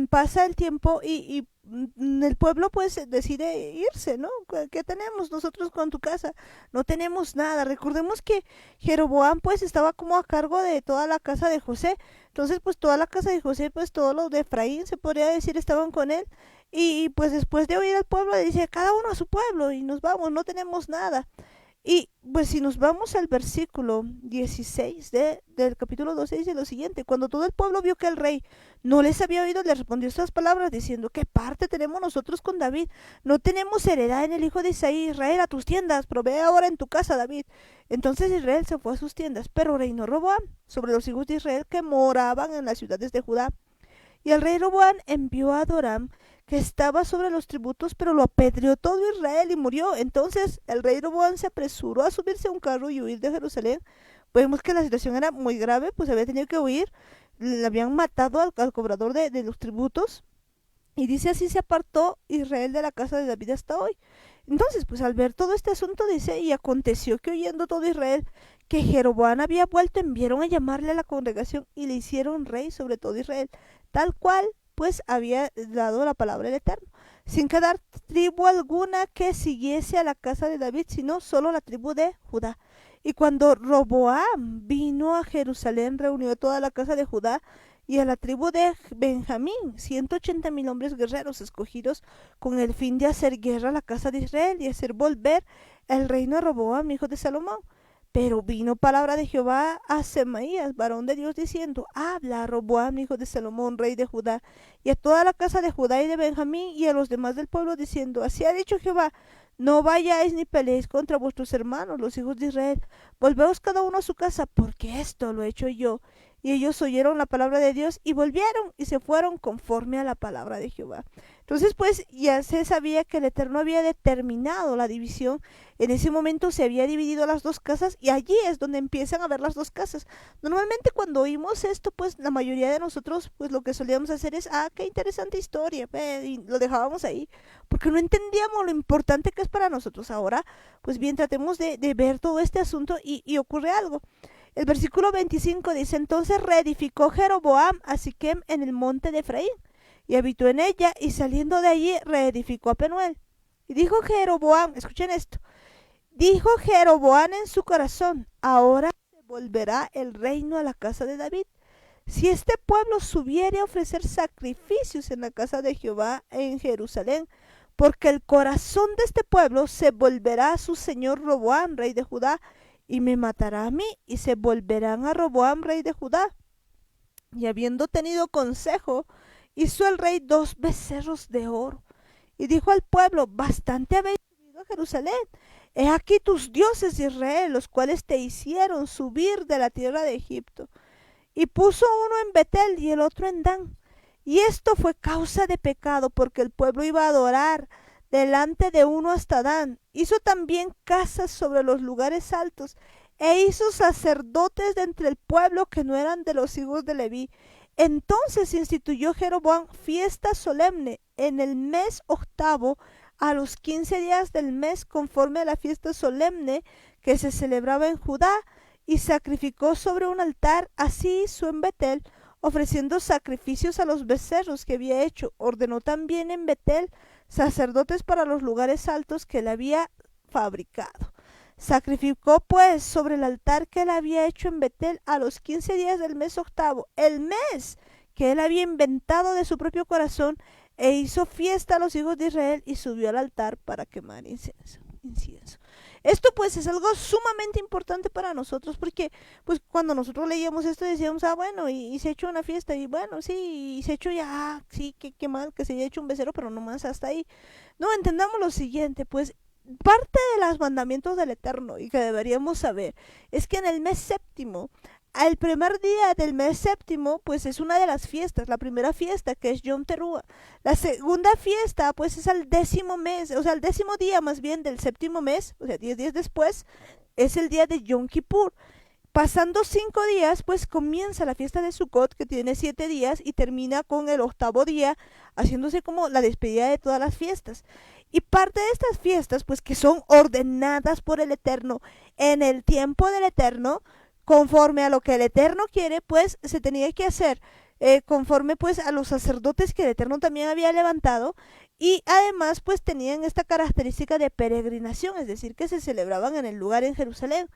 pasa el tiempo y el pueblo pues decide irse, ¿no? ¿Qué tenemos nosotros con tu casa? No tenemos nada. Recordemos que Jeroboam pues estaba como a cargo de toda la casa de José. Entonces pues toda la casa de José, pues todos los de Efraín se podría decir estaban con él. Y pues después de oír al pueblo le dice, cada uno a su pueblo y nos vamos, no tenemos nada. Y pues si nos vamos al versículo 16 del capítulo 12, dice lo siguiente: cuando todo el pueblo vio que el rey no les había oído, le respondió estas palabras diciendo: ¿qué parte tenemos nosotros con David? No tenemos heredad en el hijo de Isaí. Israel, a tus tiendas, provee ahora en tu casa, David. Entonces Israel se fue a sus tiendas, pero reinó Roboam sobre los hijos de Israel que moraban en las ciudades de Judá. Y el rey Roboam envió a Adoram, que estaba sobre los tributos, pero lo apedreó todo Israel y murió. Entonces el rey Roboam se apresuró a subirse a un carro y huir de Jerusalén. Vemos que la situación era muy grave, pues había tenido que huir. Le habían matado al cobrador de los tributos. Y dice: así se apartó Israel de la casa de David hasta hoy. Entonces, pues al ver todo este asunto, dice: y aconteció que oyendo todo Israel que Jeroboam había vuelto, enviaron a llamarle a la congregación y le hicieron rey sobre todo Israel, tal cual pues había dado la palabra del Eterno, sin quedar tribu alguna que siguiese a la casa de David, sino solo la tribu de Judá. Y cuando Roboam vino a Jerusalén, reunió a toda la casa de Judá y a la tribu de Benjamín, 180,000 hombres guerreros escogidos con el fin de hacer guerra a la casa de Israel y hacer volver el reino a Roboam, hijo de Salomón. Pero vino palabra de Jehová a Semaías, varón de Dios, diciendo: habla a Roboam, hijo de Salomón, rey de Judá, y a toda la casa de Judá y de Benjamín, y a los demás del pueblo, diciendo: así ha dicho Jehová, no vayáis ni peleéis contra vuestros hermanos, los hijos de Israel. Volveos cada uno a su casa, porque esto lo he hecho yo. Y ellos oyeron la palabra de Dios y volvieron y se fueron conforme a la palabra de Jehová. Entonces pues ya se sabía que el Eterno había determinado la división. En ese momento se había dividido las dos casas y allí es donde empiezan a ver las dos casas. Normalmente cuando oímos esto, pues la mayoría de nosotros pues lo que solíamos hacer es: qué interesante historia, y lo dejábamos ahí, porque no entendíamos lo importante que es para nosotros. Ahora pues bien, tratemos de ver todo este asunto y ocurre algo. El versículo 25 dice: entonces reedificó Jeroboam a Siquem en el monte de Efraín, y habitó en ella, y saliendo de allí reedificó a Penuel. Y dijo Jeroboam, escuchen esto, dijo Jeroboam en su corazón: ahora se volverá el reino a la casa de David, si este pueblo subiere a ofrecer sacrificios en la casa de Jehová en Jerusalén, porque el corazón de este pueblo se volverá a su señor Roboam, rey de Judá, y me matará a mí, y se volverán a Roboam, rey de Judá. Y habiendo tenido consejo, hizo el rey 2 becerros de oro, y dijo al pueblo: bastante habéis subido a Jerusalén. He aquí tus dioses de Israel, los cuales te hicieron subir de la tierra de Egipto. Y puso uno en Betel y el otro en Dan. Y esto fue causa de pecado, porque el pueblo iba a adorar delante de uno hasta Dan. Hizo también casas sobre los lugares altos, e hizo sacerdotes de entre el pueblo que no eran de los hijos de Leví. Entonces instituyó Jeroboam fiesta solemne en el mes 8, a los 15 días del mes, conforme a la fiesta solemne que se celebraba en Judá, y sacrificó sobre un altar. Así hizo en Betel, ofreciendo sacrificios a los becerros que había hecho. Ordenó también en Betel sacerdotes para los lugares altos que él había fabricado. Sacrificó pues sobre el altar que él había hecho en Betel a los 15 días del mes 8, el mes que él había inventado de su propio corazón, e hizo fiesta a los hijos de Israel, y subió al altar para quemar incienso. Esto pues es algo sumamente importante para nosotros, porque pues cuando nosotros leíamos esto decíamos: bueno, y se ha hecho una fiesta, y bueno, sí, y se ha hecho ya, sí, qué mal que se haya hecho un becerro, pero no más hasta ahí. No, entendamos lo siguiente, pues parte de los mandamientos del Eterno y que deberíamos saber es que en el mes séptimo, el primer día del mes séptimo, pues es una de las fiestas. La primera fiesta, que es Yom Teruah. La segunda fiesta, pues es el 10º mes, o sea, el 10º día más bien del séptimo mes, o sea, 10 días después, es el día de Yom Kippur. Pasando 5 días, pues comienza la fiesta de Sukkot, que tiene 7 días, y termina con el 8º día, haciéndose como la despedida de todas las fiestas. Y parte de estas fiestas, pues que son ordenadas por el Eterno en el tiempo del Eterno, conforme a lo que el Eterno quiere, pues se tenía que hacer conforme pues a los sacerdotes que el Eterno también había levantado, y además pues tenían esta característica de peregrinación, es decir, que se celebraban en el lugar en Jerusalén.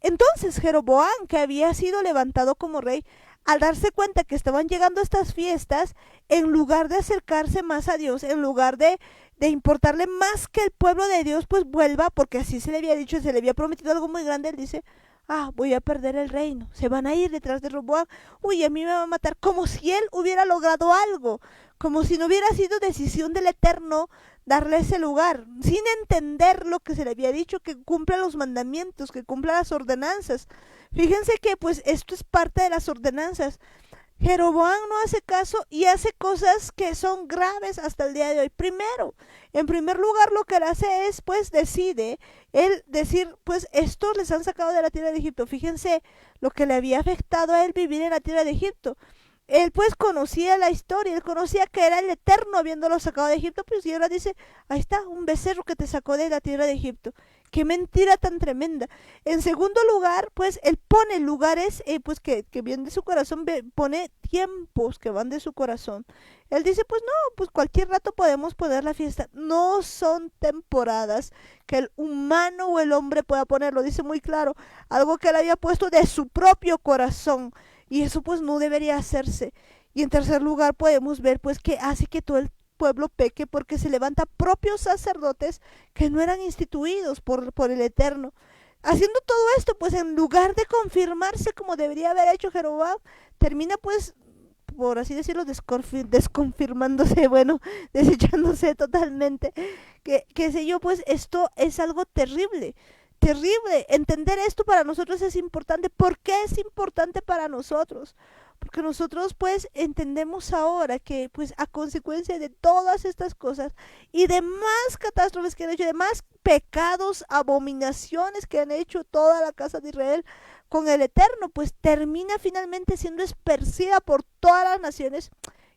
Entonces Jeroboam, que había sido levantado como rey, al darse cuenta que estaban llegando estas fiestas, en lugar de acercarse más a Dios, en lugar de importarle más que el pueblo de Dios pues vuelva, porque así se le había dicho, se le había prometido algo muy grande, él dice, voy a perder el reino, se van a ir detrás de Roboam, uy, a mí me va a matar, como si él hubiera logrado algo, como si no hubiera sido decisión del Eterno darle ese lugar, sin entender lo que se le había dicho, que cumpla los mandamientos, que cumpla las ordenanzas. Fíjense que pues esto es parte de las ordenanzas. Jeroboam no hace caso y hace cosas que son graves hasta el día de hoy. Primero, en primer lugar, lo que él hace es, pues, él decir, pues, estos les han sacado de la tierra de Egipto. Fíjense lo que le había afectado a él vivir en la tierra de Egipto. Él, pues, conocía la historia, él conocía que era el Eterno habiéndolo sacado de Egipto, pues, y ahora dice, ahí está, un becerro que te sacó de la tierra de Egipto. Qué mentira tan tremenda. En segundo lugar, pues él pone lugares pues que vienen de su corazón, pone tiempos que van de su corazón. Él dice, pues no, pues cualquier rato podemos poner la fiesta. No son temporadas que el humano o el hombre pueda ponerlo, dice muy claro, algo que él había puesto de su propio corazón. Y eso pues no debería hacerse. Y en tercer lugar podemos ver pues que hace que todo el pueblo peque porque se levanta propios sacerdotes que no eran instituidos por el Eterno. Haciendo todo esto, pues en lugar de confirmarse como debería haber hecho Jeroboam, termina pues, por así decirlo, desconfirmándose, bueno, desechándose totalmente. Que sé yo, pues esto es algo terrible. Terrible. Entender esto para nosotros es importante. ¿Por qué es importante para nosotros? Porque nosotros pues entendemos ahora que pues a consecuencia de todas estas cosas y de más catástrofes que han hecho, de más pecados, abominaciones que han hecho toda la casa de Israel con el Eterno, pues termina finalmente siendo esparcida por todas las naciones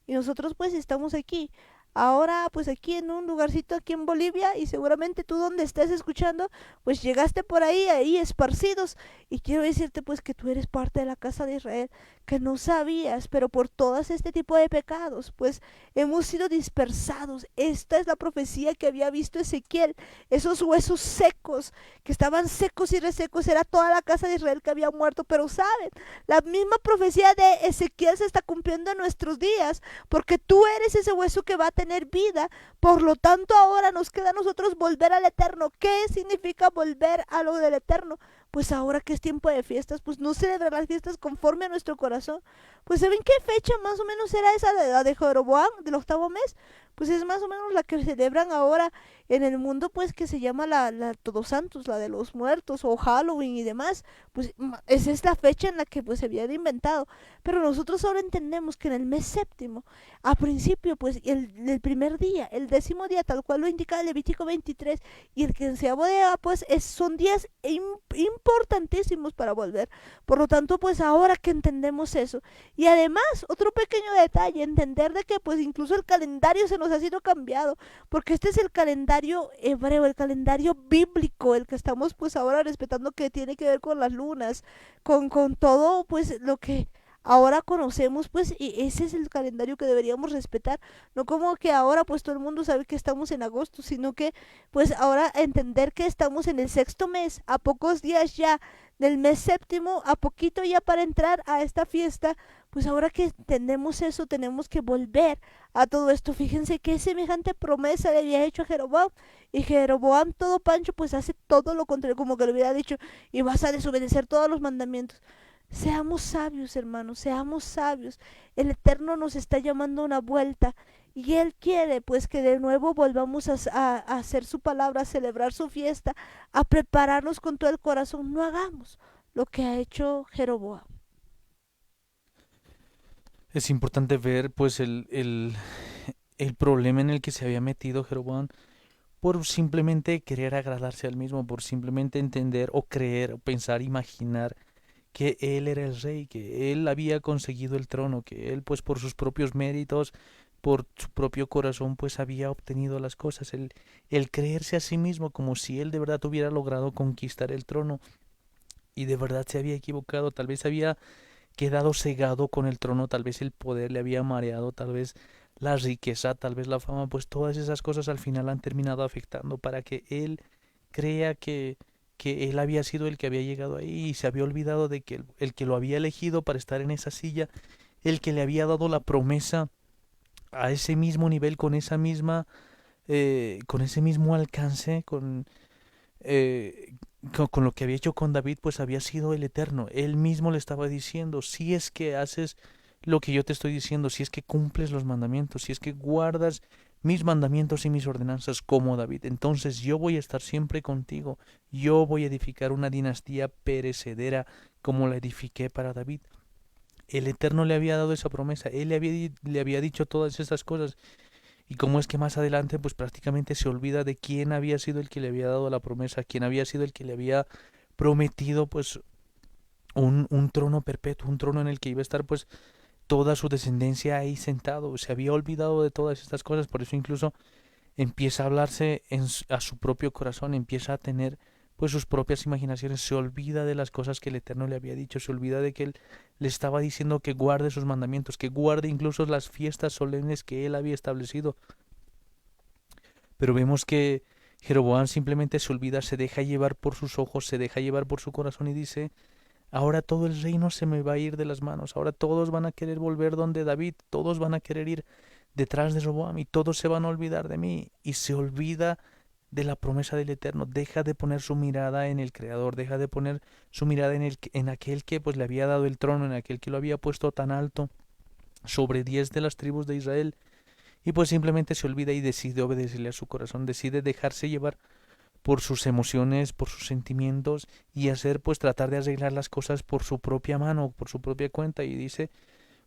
y nosotros pues estamos aquí. Ahora pues aquí en un lugarcito aquí en Bolivia y seguramente tú donde estés escuchando pues llegaste por ahí esparcidos y quiero decirte pues que tú eres parte de la casa de Israel que no sabías, pero por todas este tipo de pecados, pues hemos sido dispersados. Esta es la profecía que había visto Ezequiel, esos huesos secos, que estaban secos y resecos, era toda la casa de Israel que había muerto, pero saben, la misma profecía de Ezequiel se está cumpliendo en nuestros días, porque tú eres ese hueso que va a tener vida, por lo tanto ahora nos queda a nosotros volver al Eterno. ¿Qué significa volver a lo del Eterno? Pues ahora que es tiempo de fiestas, pues no celebrar las fiestas conforme a nuestro corazón. Pues ¿saben qué fecha más o menos era esa de la de Jeroboam, del octavo mes? Pues es más o menos la que celebran ahora en el mundo, pues que se llama la Todos Santos, la de los muertos, o Halloween y demás. Pues esa es la fecha en la que pues se habían inventado. Pero nosotros ahora entendemos que en el mes séptimo, a principio, pues el primer día, el 10.º día, tal cual lo indica el Levítico 23, y el 15.º día, pues son días importantísimos para volver. Por lo tanto, pues ahora que entendemos eso, y además, otro pequeño detalle, entender de que pues incluso el calendario se nos ha sido cambiado, porque este es el calendario hebreo, el calendario bíblico, el que estamos pues ahora respetando, que tiene que ver con las lunas, con todo pues lo que ahora conocemos, pues, y ese es el calendario que deberíamos respetar, no como que ahora pues todo el mundo sabe que estamos en agosto, sino que pues ahora entender que estamos en el sexto mes, a pocos días ya del mes séptimo, a poquito ya para entrar a esta fiesta, pues ahora que entendemos eso, tenemos que volver a todo esto. Fíjense qué semejante promesa le había hecho a Jeroboam, y Jeroboam todo pancho pues hace todo lo contrario, como que le hubiera dicho, y vas a desobedecer todos los mandamientos. Seamos sabios, hermanos, seamos sabios. El Eterno nos está llamando a una vuelta y Él quiere pues que de nuevo volvamos a hacer su palabra, a celebrar su fiesta, a prepararnos con todo el corazón. No hagamos lo que ha hecho Jeroboam. Es importante ver pues el problema en el que se había metido Jeroboam por simplemente querer agradarse al mismo, por simplemente entender o creer o pensar, imaginar que él era el rey, que él había conseguido el trono, que él pues por sus propios méritos, por su propio corazón pues había obtenido las cosas, el creerse a sí mismo como si él de verdad hubiera logrado conquistar el trono y de verdad se había equivocado, tal vez había quedado cegado con el trono, tal vez el poder le había mareado, tal vez la riqueza, tal vez la fama, pues todas esas cosas al final han terminado afectando para que él crea que que él había sido el que había llegado ahí y se había olvidado de que el que lo había elegido para estar en esa silla, el que le había dado la promesa a ese mismo nivel, con ese mismo alcance, con lo que había hecho con David, pues había sido el Eterno. Él mismo le estaba diciendo, si es que haces lo que yo te estoy diciendo, si es que cumples los mandamientos, si es que guardas mis mandamientos y mis ordenanzas como David, entonces yo voy a estar siempre contigo. Yo voy a edificar una dinastía perecedera como la edifiqué para David. El Eterno le había dado esa promesa, él le había dicho todas esas cosas. Y cómo es que más adelante pues prácticamente se olvida de quién había sido el que le había dado la promesa, quién había sido el que le había prometido pues un trono perpetuo, un trono en el que iba a estar pues toda su descendencia ahí sentado. Se había olvidado de todas estas cosas, por eso incluso empieza a hablarse a su propio corazón, empieza a tener pues sus propias imaginaciones, se olvida de las cosas que el Eterno le había dicho, se olvida de que él le estaba diciendo que guarde sus mandamientos, que guarde incluso las fiestas solemnes que él había establecido. Pero vemos que Jeroboam simplemente se olvida, se deja llevar por sus ojos, se deja llevar por su corazón y dice, ahora todo el reino se me va a ir de las manos, ahora todos van a querer volver donde David, todos van a querer ir detrás de Roboam y todos se van a olvidar de mí. Y se olvida de la promesa del Eterno, deja de poner su mirada en el Creador, deja de poner su mirada en aquel que pues le había dado el trono, en aquel que lo había puesto tan alto sobre 10 de las tribus de Israel, y pues simplemente se olvida y decide obedecerle a su corazón, decide dejarse llevar por sus emociones, por sus sentimientos y hacer pues tratar de arreglar las cosas por su propia mano, por su propia cuenta, y dice,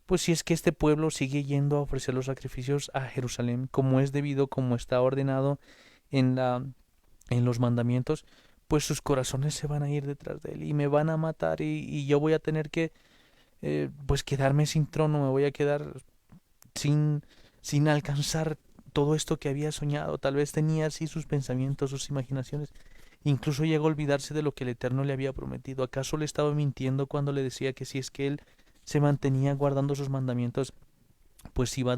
pues si es que este pueblo sigue yendo a ofrecer los sacrificios a Jerusalén como es debido, como está ordenado en la en los mandamientos, pues sus corazones se van a ir detrás de él y me van a matar y yo voy a tener que pues quedarme sin trono, me voy a quedar sin sin alcanzar todo esto que había soñado. Tal vez tenía así sus pensamientos, sus imaginaciones. Incluso llegó a olvidarse de lo que el Eterno le había prometido. ¿Acaso le estaba mintiendo cuando le decía que si es que él se mantenía guardando sus mandamientos, pues iba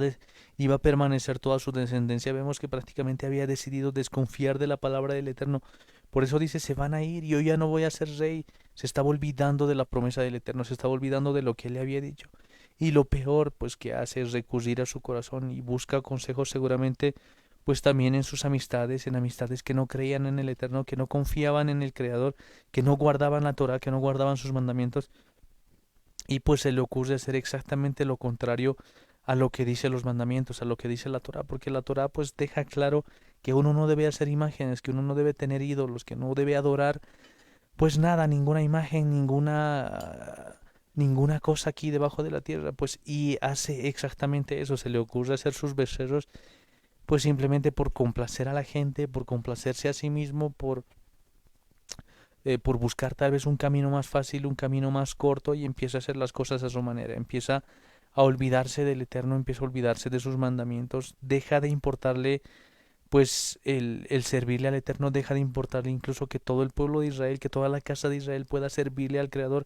a permanecer toda su descendencia? Vemos que prácticamente había decidido desconfiar de la palabra del Eterno. Por eso dice, se van a ir, yo ya no voy a ser rey. Se estaba olvidando de la promesa del Eterno, se estaba olvidando de lo que él le había dicho. Y lo peor, pues que hace es recurrir a su corazón y busca consejos seguramente, pues también en sus amistades, en amistades que no creían en el Eterno, que no confiaban en el Creador, que no guardaban la Torah, que no guardaban sus mandamientos. Y pues se le ocurre hacer exactamente lo contrario a lo que dice los mandamientos, a lo que dice la Torah, porque la Torah pues deja claro que uno no debe hacer imágenes, que uno no debe tener ídolos, que no debe adorar pues nada, ninguna imagen, ninguna cosa aquí debajo de la tierra, pues y hace exactamente eso, se le ocurre hacer sus becerros pues simplemente por complacer a la gente, por complacerse a sí mismo, por buscar tal vez un camino más fácil, un camino más corto, y empieza a hacer las cosas a su manera, empieza a olvidarse del Eterno, empieza a olvidarse de sus mandamientos, deja de importarle pues el servirle al Eterno, deja de importarle incluso que todo el pueblo de Israel, que toda la casa de Israel pueda servirle al Creador,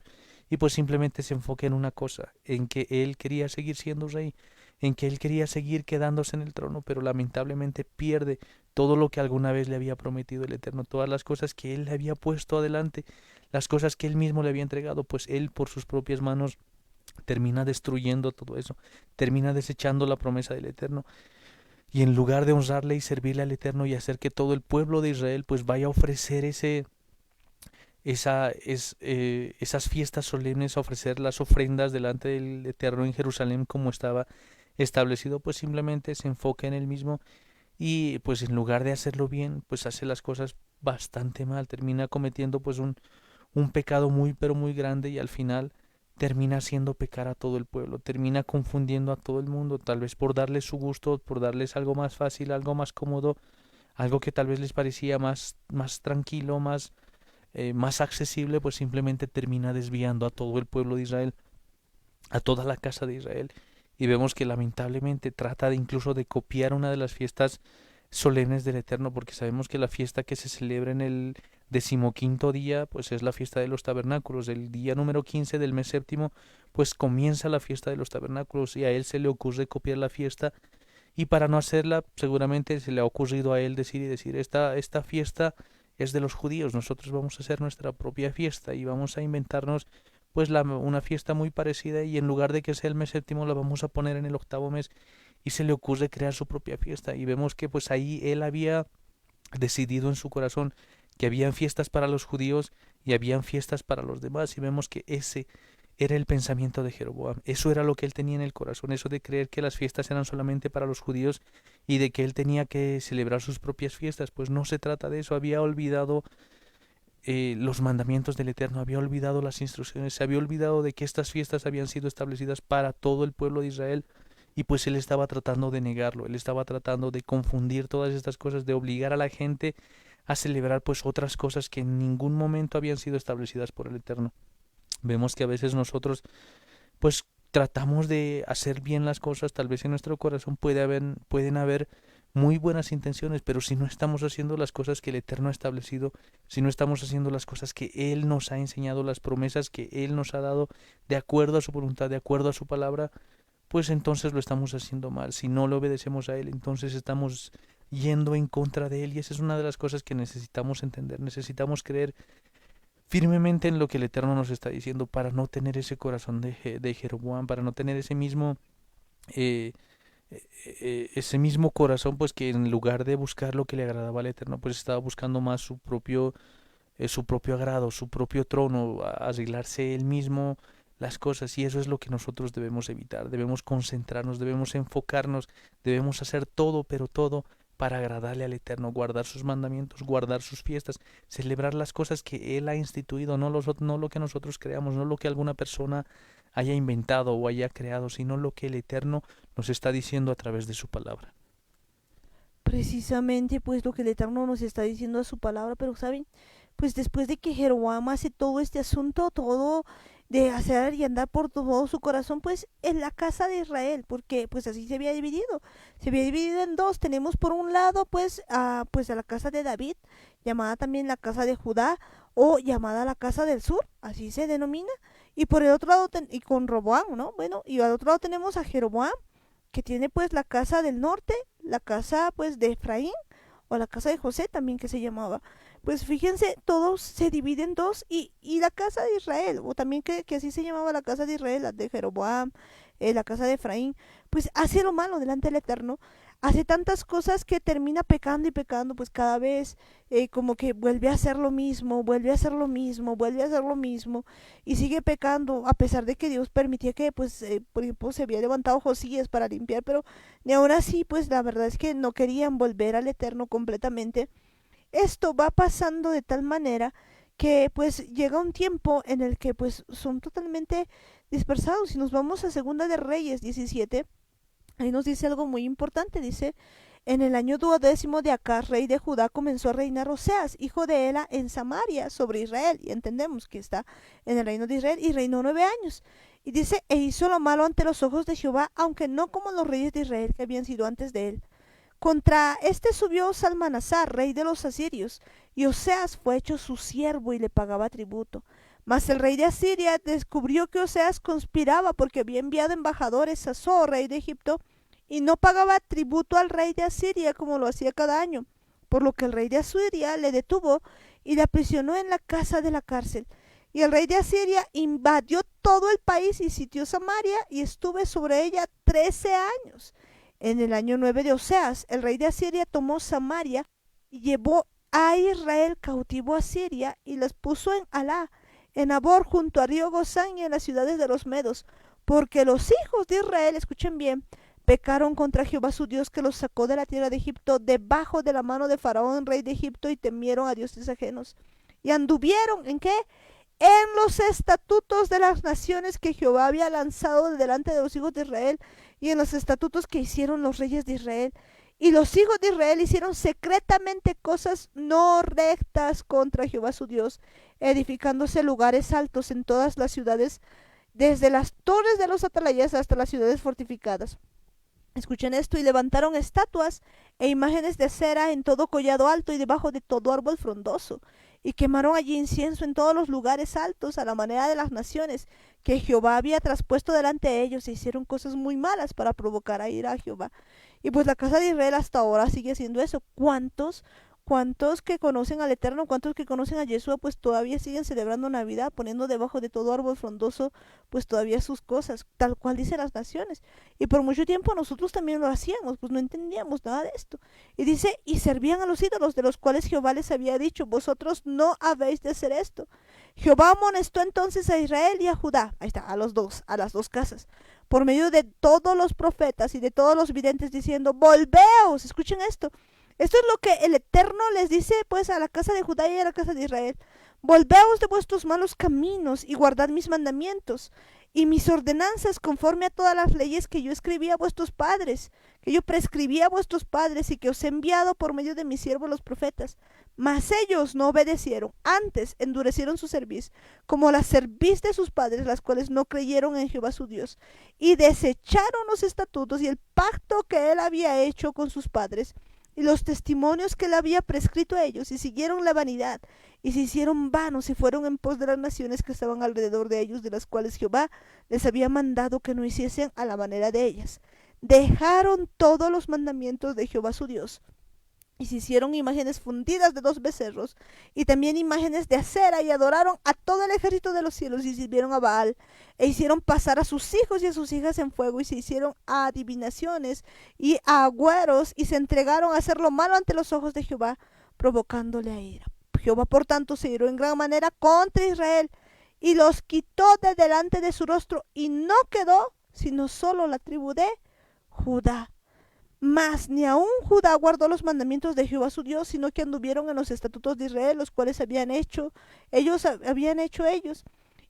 y pues simplemente se enfoca en una cosa, en que él quería seguir siendo rey, en que él quería seguir quedándose en el trono, pero lamentablemente pierde todo lo que alguna vez le había prometido el Eterno, todas las cosas que él le había puesto adelante, las cosas que él mismo le había entregado, pues él por sus propias manos termina destruyendo todo eso, termina desechando la promesa del Eterno. Y en lugar de honrarle y servirle al Eterno y hacer que todo el pueblo de Israel pues vaya a ofrecer esas fiestas solemnes, a ofrecer las ofrendas delante del Eterno en Jerusalén como estaba establecido, pues simplemente se enfoca en él mismo y pues en lugar de hacerlo bien, pues hace las cosas bastante mal, termina cometiendo pues un pecado muy pero muy grande, y al final termina haciendo pecar a todo el pueblo, termina confundiendo a todo el mundo, tal vez por darles su gusto, por darles algo más fácil, algo más cómodo, algo que tal vez les parecía más tranquilo, más accesible, pues simplemente termina desviando a todo el pueblo de Israel, a toda la casa de Israel. Y vemos que lamentablemente trata de incluso de copiar una de las fiestas solemnes del Eterno, porque sabemos que la fiesta que se celebra en el 15.º día, pues es la fiesta de los tabernáculos. El día número 15 del mes séptimo, pues comienza la fiesta de los tabernáculos, y a él se le ocurre copiar la fiesta, y para no hacerla, seguramente se le ha ocurrido a él decir esta fiesta es de los judíos, nosotros vamos a hacer nuestra propia fiesta y vamos a inventarnos pues una fiesta muy parecida, y en lugar de que sea el mes séptimo la vamos a poner en el octavo mes, y se le ocurre crear su propia fiesta. Y vemos que pues ahí él había decidido en su corazón que habían fiestas para los judíos y habían fiestas para los demás, y vemos que ese era el pensamiento de Jeroboam. Eso era lo que él tenía en el corazón, eso de creer que las fiestas eran solamente para los judíos y de que él tenía que celebrar sus propias fiestas. Pues no se trata de eso. Había olvidado los mandamientos del Eterno, había olvidado las instrucciones, se había olvidado de que estas fiestas habían sido establecidas para todo el pueblo de Israel, y pues él estaba tratando de negarlo, él estaba tratando de confundir todas estas cosas, de obligar a la gente a celebrar pues otras cosas que en ningún momento habían sido establecidas por el Eterno. Vemos que a veces nosotros pues tratamos de hacer bien las cosas, tal vez en nuestro corazón pueden haber muy buenas intenciones, pero si no estamos haciendo las cosas que el Eterno ha establecido, si no estamos haciendo las cosas que Él nos ha enseñado, las promesas que Él nos ha dado, de acuerdo a su voluntad, de acuerdo a su palabra, pues entonces lo estamos haciendo mal. Si no le obedecemos a Él, entonces estamos yendo en contra de Él, y esa es una de las cosas que necesitamos entender. Necesitamos creer firmemente en lo que el Eterno nos está diciendo, para no tener ese corazón de Jeroboam, para no tener eh, ese mismo corazón, pues que en lugar de buscar lo que le agradaba al Eterno, pues estaba buscando más su propio agrado, su propio trono, arreglarse él mismo las cosas. Y eso es lo que nosotros debemos evitar. Debemos concentrarnos, debemos enfocarnos, debemos hacer todo, pero todo para agradarle al Eterno, guardar sus mandamientos, guardar sus fiestas, celebrar las cosas que Él ha instituido, no lo que nosotros creamos, no lo que alguna persona haya inventado o haya creado, sino lo que el Eterno nos está diciendo a través de su palabra. Precisamente pues lo que el Eterno nos está diciendo a su palabra. Pero saben, pues después de que Jeroboam hace todo este asunto, todo de hacer y andar por todo su corazón, pues en la casa de Israel, porque pues así se había dividido en dos. Tenemos por un lado pues a la casa de David, llamada también la casa de Judá, o llamada la casa del sur, así se denomina. Y por el otro lado y con Roboam, ¿no? Bueno, y al otro lado tenemos a Jeroboam, que tiene pues la casa del norte, la casa pues de Efraín, o la casa de José también, que se llamaba. Pues fíjense, todos se dividen en dos, y la casa de Israel, o también que así se llamaba la casa de Israel, la de Jeroboam, la casa de Efraín, pues hace lo malo delante del Eterno, hace tantas cosas que termina pecando y pecando, pues cada vez como que vuelve a hacer lo mismo, vuelve a hacer lo mismo, vuelve a hacer lo mismo, y sigue pecando, a pesar de que Dios permitía que, pues, por ejemplo, se había levantado Josías para limpiar, pero ni aún así, pues la verdad es que no querían volver al Eterno completamente. Esto va pasando de tal manera que pues llega un tiempo en el que pues son totalmente dispersados. Si nos vamos a Segunda de Reyes 17, ahí nos dice algo muy importante. Dice: en el año 12 de Acaz, rey de Judá, comenzó a reinar Oseas, hijo de Ela, en Samaria, sobre Israel. Y entendemos que está en el reino de Israel, y reinó 9 años. Y dice: e hizo lo malo ante los ojos de Jehová, aunque no como los reyes de Israel que habían sido antes de él. Contra este subió Salmanasar, rey de los asirios, y Oseas fue hecho su siervo y le pagaba tributo. Mas el rey de Asiria descubrió que Oseas conspiraba, porque había enviado embajadores a So, rey de Egipto, y no pagaba tributo al rey de Asiria como lo hacía cada año, por lo que el rey de Asiria le detuvo y le aprisionó en la casa de la cárcel. Y el rey de Asiria invadió todo el país y sitió Samaria, y estuvo sobre ella 13 años. En el año 9 de Oseas, el rey de Asiria tomó Samaria y llevó a Israel cautivo a Siria, y los puso en Alá, en Abor, junto a río Gozán, y en las ciudades de los medos, porque los hijos de Israel, escuchen bien, pecaron contra Jehová su Dios, que los sacó de la tierra de Egipto, debajo de la mano de Faraón, rey de Egipto, y temieron a dioses ajenos. Y anduvieron, ¿en qué? En los estatutos de las naciones que Jehová había lanzado de delante de los hijos de Israel, y en los estatutos que hicieron los reyes de Israel. Y los hijos de Israel hicieron secretamente cosas no rectas contra Jehová su Dios, edificándose lugares altos en todas las ciudades, desde las torres de los atalayas hasta las ciudades fortificadas. Escuchen esto: y levantaron estatuas e imágenes de cera en todo collado alto y debajo de todo árbol frondoso, y quemaron allí incienso en todos los lugares altos, a la manera de las naciones que Jehová había traspuesto delante de ellos, e hicieron cosas muy malas para provocar a ira a Jehová. Y pues la casa de Israel hasta ahora sigue haciendo eso. ¿Cuántos ¿Cuántos que conocen al Eterno, cuántos que conocen a Yeshua, pues todavía siguen celebrando Navidad, poniendo debajo de todo árbol frondoso, pues todavía sus cosas, tal cual dicen las naciones? Y por mucho tiempo nosotros también lo hacíamos, pues no entendíamos nada de esto. Y dice, y servían a los ídolos, de los cuales Jehová les había dicho, vosotros no habéis de hacer esto. Jehová amonestó entonces a Israel y a Judá, ahí está, a las dos casas, por medio de todos los profetas y de todos los videntes, diciendo, volveos, escuchen esto. Esto es lo que el Eterno les dice pues a la casa de Judá y a la casa de Israel. Volveos de vuestros malos caminos y guardad mis mandamientos y mis ordenanzas conforme a todas las leyes que yo escribí a vuestros padres, que yo prescribí a vuestros padres y que os he enviado por medio de mis siervos los profetas. Mas ellos no obedecieron, antes endurecieron su cerviz, como la cerviz de sus padres, las cuales no creyeron en Jehová su Dios, y desecharon los estatutos y el pacto que él había hecho con sus padres, y los testimonios que él había prescrito a ellos, y siguieron la vanidad, y se hicieron vanos, y fueron en pos de las naciones que estaban alrededor de ellos, de las cuales Jehová les había mandado que no hiciesen a la manera de ellas. Dejaron todos los mandamientos de Jehová su Dios, y se hicieron imágenes fundidas de 2 becerros, y también imágenes de acera, y adoraron a todo el ejército de los cielos, y sirvieron a Baal, e hicieron pasar a sus hijos y a sus hijas en fuego, y se hicieron adivinaciones y agüeros, y se entregaron a hacer lo malo ante los ojos de Jehová, provocándole a ira. Jehová por tanto se iró en gran manera contra Israel, y los quitó de delante de su rostro, y no quedó sino solo la tribu de Judá. Mas ni aun Judá guardó los mandamientos de Jehová su Dios, sino que anduvieron en los estatutos de Israel, los cuales habían hecho ellos.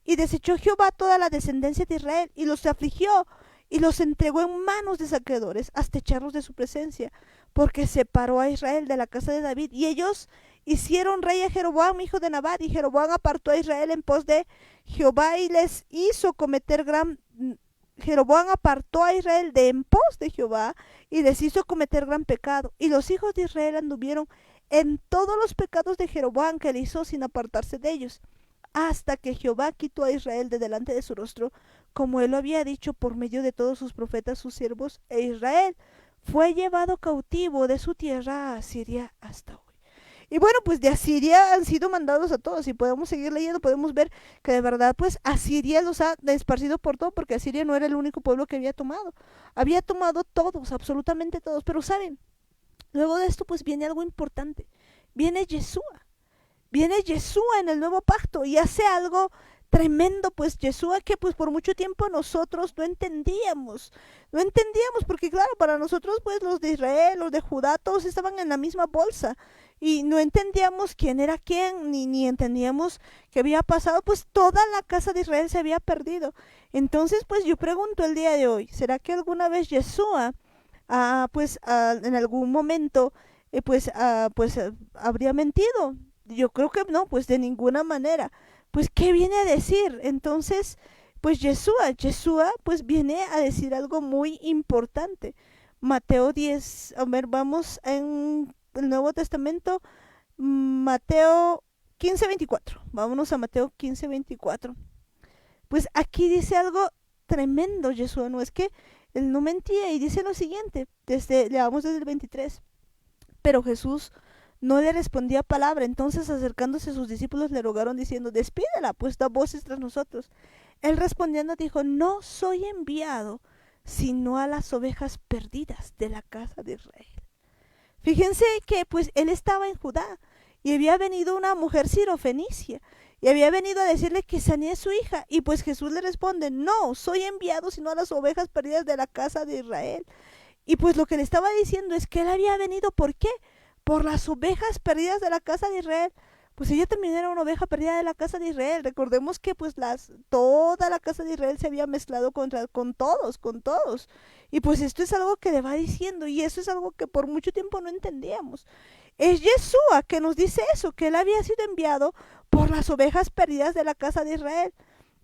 Y desechó Jehová toda la descendencia de Israel, y los afligió, y los entregó en manos de saqueadores, hasta echarlos de su presencia, porque separó a Israel de la casa de David. Y ellos hicieron rey a Jeroboam, hijo de Nabat, y Jeroboam apartó a Israel en pos de Jehová, y les hizo cometer Jeroboam apartó a Israel de en pos de Jehová, y les hizo cometer gran pecado. Y los hijos de Israel anduvieron en todos los pecados de Jeroboam que le hizo, sin apartarse de ellos, hasta que Jehová quitó a Israel de delante de su rostro, como él lo había dicho por medio de todos sus profetas, sus siervos, e Israel fue llevado cautivo de su tierra a Asiria hasta hoy. Y bueno, pues de Asiria han sido mandados a todos, y podemos seguir leyendo, podemos ver que de verdad pues Asiria los ha esparcido por todo, porque Asiria no era el único pueblo que había tomado todos, absolutamente todos. Pero saben, luego de esto pues viene algo importante, viene Yeshua en el nuevo pacto, y hace algo tremendo, pues Yeshua, que pues por mucho tiempo nosotros no entendíamos, porque claro, para nosotros pues los de Israel, los de Judá, todos estaban en la misma bolsa, y no entendíamos quién era quién, ni entendíamos qué había pasado, pues toda la casa de Israel se había perdido. Entonces pues yo pregunto el día de hoy, ¿será que alguna vez Yeshua en algún momento habría mentido? Yo creo que no, pues de ninguna manera. Pues ¿qué viene a decir? Entonces pues Yeshua pues viene a decir algo muy importante. Mateo 10, a ver, vamos en el Nuevo Testamento, Mateo 15:24. Vámonos a Mateo 15:24. Pues aquí dice algo tremendo Yeshua, no es que él no mentía, y dice lo siguiente, leamos desde el 23. Pero Jesús no le respondía palabra. Entonces, acercándose a sus discípulos, le rogaron diciendo, despídela, pues da voces tras nosotros. Él respondiendo dijo, no soy enviado sino a las ovejas perdidas de la casa de Israel. Fíjense que pues él estaba en Judá, y había venido una mujer sirofenicia, y había venido a decirle que sanee a su hija, y pues Jesús le responde, no soy enviado sino a las ovejas perdidas de la casa de Israel. Y pues lo que le estaba diciendo es que él había venido, ¿por qué? Por las ovejas perdidas de la casa de Israel. Pues ella también era una oveja perdida de la casa de Israel. Recordemos que pues toda la casa de Israel se había mezclado con todos. Y pues esto es algo que le va diciendo, y eso es algo que por mucho tiempo no entendíamos. Es Yeshua que nos dice eso, que él había sido enviado por las ovejas perdidas de la casa de Israel.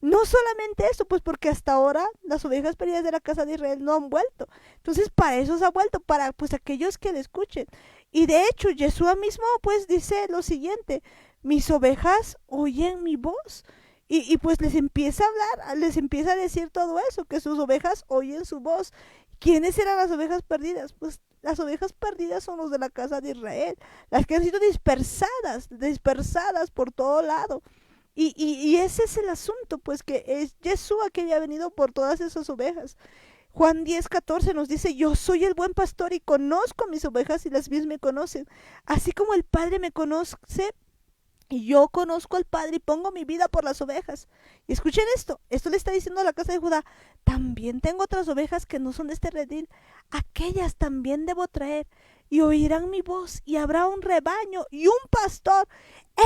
No solamente eso, pues porque hasta ahora las ovejas perdidas de la casa de Israel no han vuelto. Entonces para eso se ha vuelto, para pues aquellos que le escuchen. Y de hecho Yeshua mismo pues dice lo siguiente, mis ovejas oyen mi voz. Y pues les empieza a hablar, les empieza a decir todo eso, que sus ovejas oyen su voz. ¿Quiénes eran las ovejas perdidas? Pues las ovejas perdidas son los de la casa de Israel, las que han sido dispersadas por todo lado. Y ese es el asunto, pues que es Yeshua que había venido por todas esas ovejas. Juan 10:14 nos dice, yo soy el buen pastor y conozco a mis ovejas y las mías me conocen. Así como el Padre me conoce, y yo conozco al Padre y pongo mi vida por las ovejas. Y escuchen esto le está diciendo a la casa de Judá, también tengo otras ovejas que no son de este redil, aquellas también debo traer, y oirán mi voz, y habrá un rebaño y un pastor.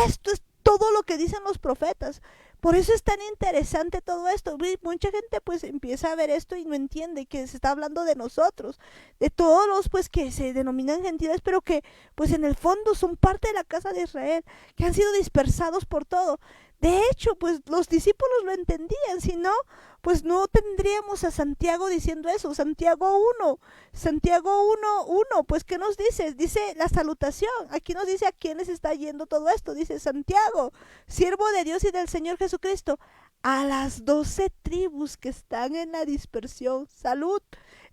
Esto es todo lo que dicen los profetas. Por eso es tan interesante todo esto. Mucha gente pues empieza a ver esto y no entiende que se está hablando de nosotros, de todos los pues que se denominan gentiles, pero que pues en el fondo son parte de la casa de Israel, que han sido dispersados por todo. De hecho, pues los discípulos lo entendían, si no, pues no tendríamos a Santiago diciendo eso. Santiago 1, pues ¿qué nos dice? Dice la salutación, aquí nos dice a quiénes está yendo todo esto. Dice Santiago, siervo de Dios y del Señor Jesucristo, a las 12 tribus que están en la dispersión, salud.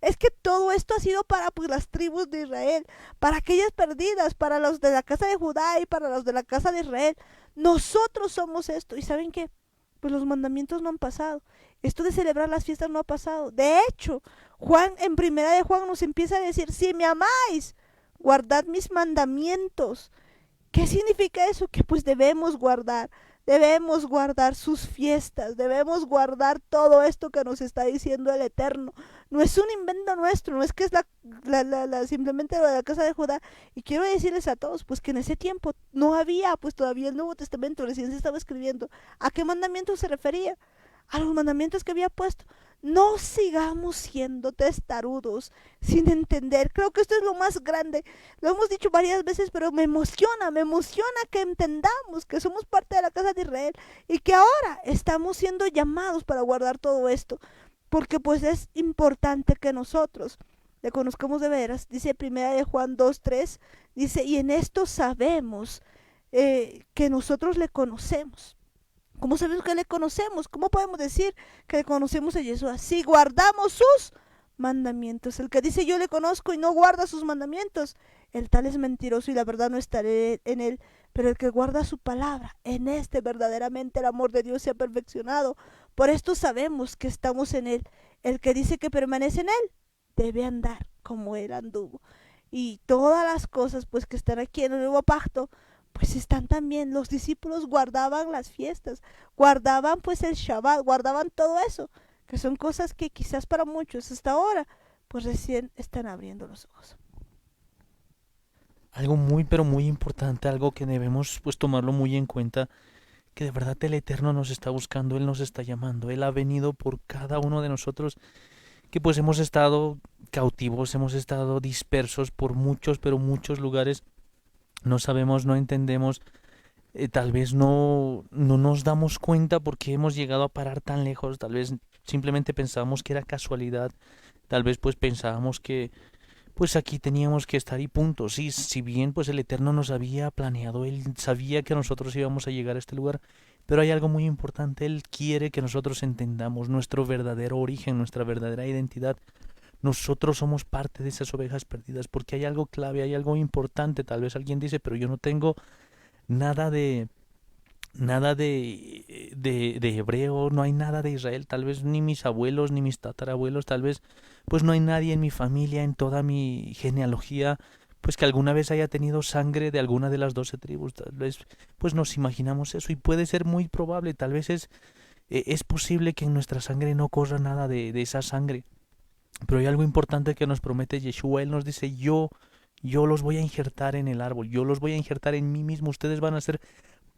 Es que todo esto ha sido para pues las tribus de Israel, para aquellas perdidas, para los de la casa de Judá y para los de la casa de Israel. Nosotros somos esto. ¿Y saben qué? Pues los mandamientos no han pasado. Esto de celebrar las fiestas no ha pasado. De hecho, Juan, en primera de Juan nos empieza a decir, si me amáis, guardad mis mandamientos. ¿Qué significa eso? Que pues debemos guardar sus fiestas, debemos guardar todo esto que nos está diciendo el Eterno. No es un invento nuestro, no es que es simplemente lo de la casa de Judá. Y quiero decirles a todos, pues que en ese tiempo no había, pues todavía el Nuevo Testamento recién se estaba escribiendo. ¿A qué mandamientos se refería? A los mandamientos que había puesto. No sigamos siendo testarudos sin entender. Creo que esto es lo más grande. Lo hemos dicho varias veces, pero me emociona que entendamos que somos parte de la casa de Israel y que ahora estamos siendo llamados para guardar todo esto. Porque pues es importante que nosotros le conozcamos de veras. Dice primera de Juan 2:3, dice, y en esto sabemos que nosotros le conocemos. ¿Cómo sabemos que le conocemos? ¿Cómo podemos decir que le conocemos a Yeshua? Si guardamos sus mandamientos. El que dice yo le conozco y no guarda sus mandamientos, el tal es mentiroso y la verdad no está en él. Pero el que guarda su palabra, en este verdaderamente el amor de Dios se ha perfeccionado. Por esto sabemos que estamos en él. El que dice que permanece en él, debe andar como él anduvo. Y todas las cosas pues que están aquí en el nuevo pacto, pues están también. Los discípulos guardaban las fiestas, guardaban pues el Shabbat, guardaban todo eso, que son cosas que quizás para muchos hasta ahora pues recién están abriendo los ojos. Algo muy pero muy importante, algo que debemos pues tomarlo muy en cuenta, que de verdad el Eterno nos está buscando, Él nos está llamando, Él ha venido por cada uno de nosotros, que pues hemos estado cautivos, hemos estado dispersos por muchos pero muchos lugares. No sabemos, no entendemos, tal vez no nos damos cuenta porque hemos llegado a parar tan lejos, tal vez simplemente pensábamos que era casualidad, tal vez pues pensábamos que pues aquí teníamos que estar y punto. Sí, si bien pues el Eterno nos había planeado, Él sabía que nosotros íbamos a llegar a este lugar, pero hay algo muy importante, Él quiere que nosotros entendamos nuestro verdadero origen, nuestra verdadera identidad. Nosotros somos parte de esas ovejas perdidas porque hay algo clave, hay algo importante. Tal vez alguien dice, pero yo no tengo nada de hebreo, no hay nada de Israel, tal vez ni mis abuelos ni mis tatarabuelos, tal vez pues no hay nadie en mi familia, en toda mi genealogía, pues que alguna vez haya tenido sangre de alguna de las 12 tribus. Tal vez pues nos imaginamos eso y puede ser muy probable, tal vez es posible que en nuestra sangre no corra nada de esa sangre. Pero hay algo importante que nos promete Yeshua. Él nos dice, yo los voy a injertar en el árbol, yo los voy a injertar en mí mismo, ustedes van a ser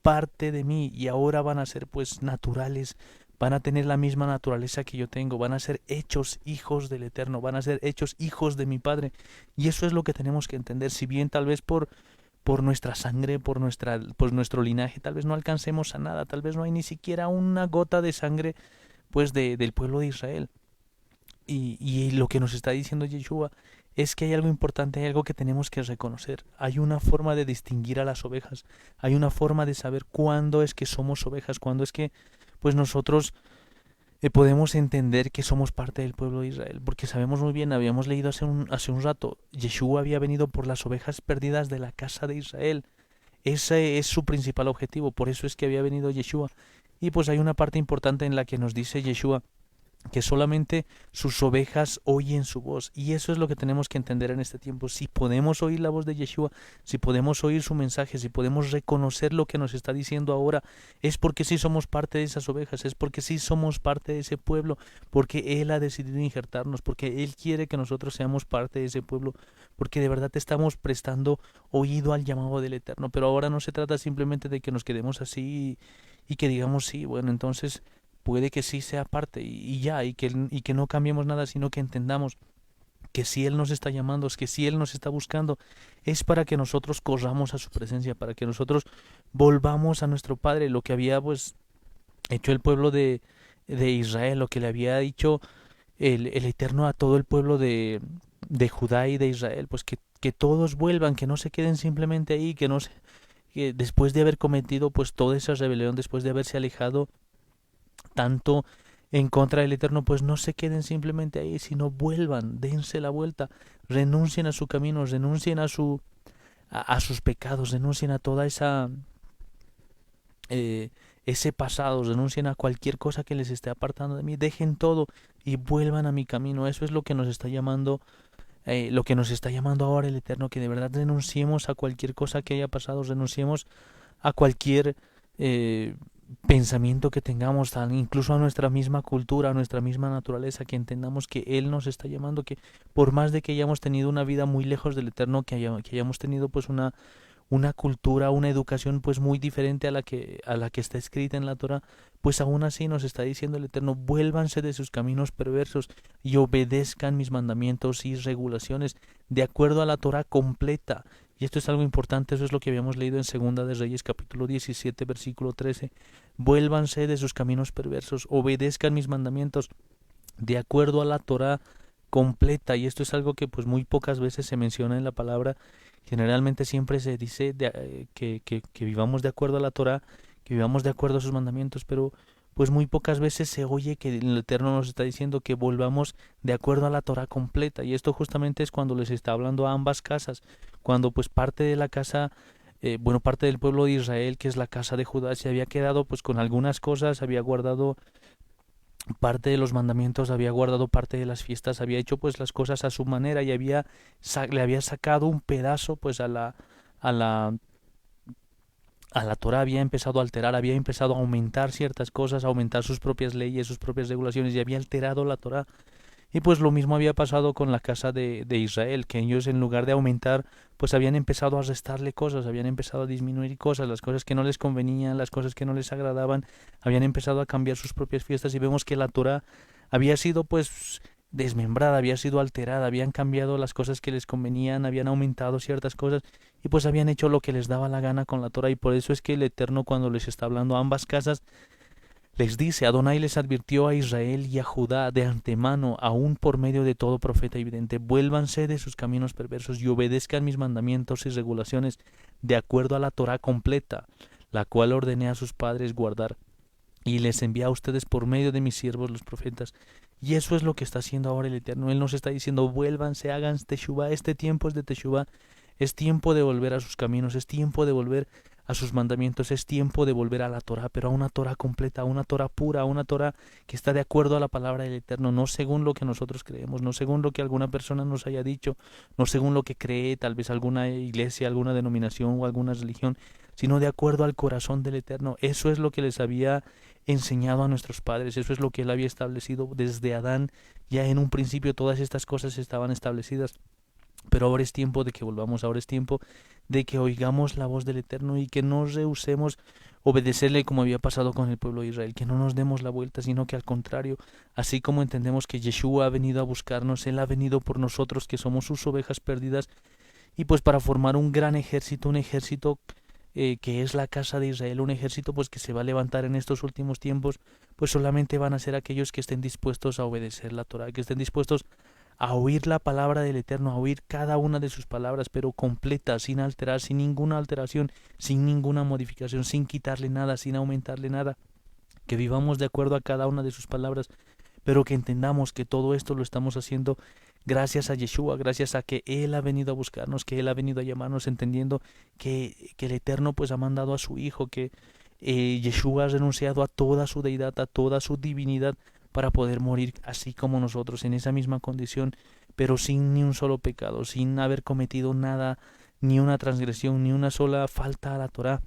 parte de mí y ahora van a ser pues naturales, van a tener la misma naturaleza que yo tengo, van a ser hechos hijos del Eterno, van a ser hechos hijos de mi Padre. Y eso es lo que tenemos que entender. Si bien tal vez por nuestra sangre, por nuestro linaje, tal vez no alcancemos a nada, tal vez no hay ni siquiera una gota de sangre pues del pueblo de Israel. Y lo que nos está diciendo Yeshua es que hay algo importante, hay algo que tenemos que reconocer. Hay una forma de distinguir a las ovejas, hay una forma de saber cuándo es que somos ovejas, cuándo es que pues nosotros podemos entender que somos parte del pueblo de Israel, porque sabemos muy bien, habíamos leído hace un rato, Yeshua había venido por las ovejas perdidas de la casa de Israel. Ese es su principal objetivo, por eso es que había venido Yeshua. Y pues hay una parte importante en la que nos dice Yeshua que solamente sus ovejas oyen su voz. Y eso es lo que tenemos que entender en este tiempo. Si podemos oír la voz de Yeshua, si podemos oír su mensaje, si podemos reconocer lo que nos está diciendo ahora, es porque sí somos parte de esas ovejas, es porque sí somos parte de ese pueblo, porque Él ha decidido injertarnos, porque Él quiere que nosotros seamos parte de ese pueblo, porque de verdad estamos prestando oído al llamado del Eterno. Pero ahora no se trata simplemente de que nos quedemos así y que digamos sí, bueno, entonces puede que sí sea parte y ya, y que no cambiemos nada, sino que entendamos que si Él nos está llamando, es que si Él nos está buscando, es para que nosotros corramos a su presencia, para que nosotros volvamos a nuestro Padre, lo que había pues hecho el pueblo de Israel, lo que le había dicho el Eterno a todo el pueblo de Judá y de Israel, pues que todos vuelvan, que no se queden simplemente ahí, que no se, que después de haber cometido pues toda esa rebelión, después de haberse alejado tanto en contra del Eterno, pues no se queden simplemente ahí, sino vuelvan, dense la vuelta, renuncien a su camino, renuncien a sus pecados, renuncien a toda esa ese pasado, renuncien a cualquier cosa que les esté apartando de mí, dejen todo y vuelvan a mi camino. Eso es lo que nos está llamando, lo que nos está llamando ahora el Eterno, que de verdad renunciemos a cualquier cosa que haya pasado, renunciemos a cualquier pensamiento que tengamos, incluso a nuestra misma cultura, a nuestra misma naturaleza, que entendamos que Él nos está llamando, que por más de que hayamos tenido una vida muy lejos del Eterno, que hayamos tenido pues una cultura, una educación pues muy diferente a la que está escrita en la Torah, pues aún así nos está diciendo el Eterno, vuélvanse de sus caminos perversos y obedezcan mis mandamientos y regulaciones de acuerdo a la Torah completa. Y esto es algo importante, eso es lo que habíamos leído en Segunda de Reyes capítulo 17 versículo 13. Vuélvanse de sus caminos perversos, obedezcan mis mandamientos de acuerdo a la Torah completa. Y esto es algo que pues muy pocas veces se menciona en la palabra. Generalmente siempre se dice que vivamos de acuerdo a la Torah, que vivamos de acuerdo a sus mandamientos, pero pues muy pocas veces se oye que el Eterno nos está diciendo que volvamos de acuerdo a la Torah completa. Y esto justamente es cuando les está hablando a ambas casas, cuando pues parte de la casa, bueno, parte del pueblo de Israel, que es la casa de Judá, se había quedado pues con algunas cosas, había guardado parte de los mandamientos, había guardado parte de las fiestas, había hecho pues las cosas a su manera y le había sacado un pedazo pues a la a la Torah, había empezado a alterar, había empezado a aumentar ciertas cosas, a aumentar sus propias leyes, sus propias regulaciones y había alterado la Torah. Y pues lo mismo había pasado con la casa de Israel, que ellos en lugar de aumentar, pues habían empezado a restarle cosas, habían empezado a disminuir cosas, las cosas que no les convenían, las cosas que no les agradaban, habían empezado a cambiar sus propias fiestas y vemos que la Torah había sido pues desmembrada, había sido alterada, habían cambiado las cosas que les convenían, habían aumentado ciertas cosas y pues habían hecho lo que les daba la gana con la Torah y por eso es que el Eterno cuando les está hablando a ambas casas les dice, Adonai les advirtió a Israel y a Judá de antemano, aún por medio de todo profeta evidente, vuélvanse de sus caminos perversos y obedezcan mis mandamientos y regulaciones de acuerdo a la Torah completa, la cual ordené a sus padres guardar, y les envía a ustedes por medio de mis siervos los profetas. Y eso es lo que está haciendo ahora el Eterno. Él nos está diciendo, vuélvanse, hagan teshuvá, este tiempo es de teshuvá, es tiempo de volver a sus caminos, es tiempo de volver a sus mandamientos, es tiempo de volver a la Torah, pero a una Torah completa, a una Torah pura, a una Torah que está de acuerdo a la palabra del Eterno, no según lo que nosotros creemos, no según lo que alguna persona nos haya dicho, no según lo que cree tal vez alguna iglesia, alguna denominación o alguna religión, sino de acuerdo al corazón del Eterno. Eso es lo que les había enseñado a nuestros padres, eso es lo que Él había establecido desde Adán. Ya en un principio todas estas cosas estaban establecidas. Pero ahora es tiempo de que volvamos, ahora es tiempo de que oigamos la voz del Eterno y que no rehusemos obedecerle como había pasado con el pueblo de Israel, que no nos demos la vuelta, sino que al contrario, así como entendemos que Yeshua ha venido a buscarnos, Él ha venido por nosotros, que somos sus ovejas perdidas, y pues para formar un gran ejército, un ejército que es la casa de Israel, un ejército pues que se va a levantar en estos últimos tiempos, pues solamente van a ser aquellos que estén dispuestos a obedecer la Torah, que estén dispuestos a oír la palabra del Eterno, a oír cada una de sus palabras, pero completa, sin alterar, sin ninguna alteración, sin ninguna modificación, sin quitarle nada, sin aumentarle nada. que vivamos de acuerdo a cada una de sus palabras, pero que entendamos que todo esto lo estamos haciendo gracias a Yeshua, gracias a que Él ha venido a buscarnos, que Él ha venido a llamarnos, entendiendo que el Eterno pues ha mandado a su Hijo, que Yeshua ha renunciado a toda su deidad, a toda su divinidad, para poder morir así como nosotros, en esa misma condición, pero sin ni un solo pecado, sin haber cometido nada, ni una transgresión, ni una sola falta a la Torá,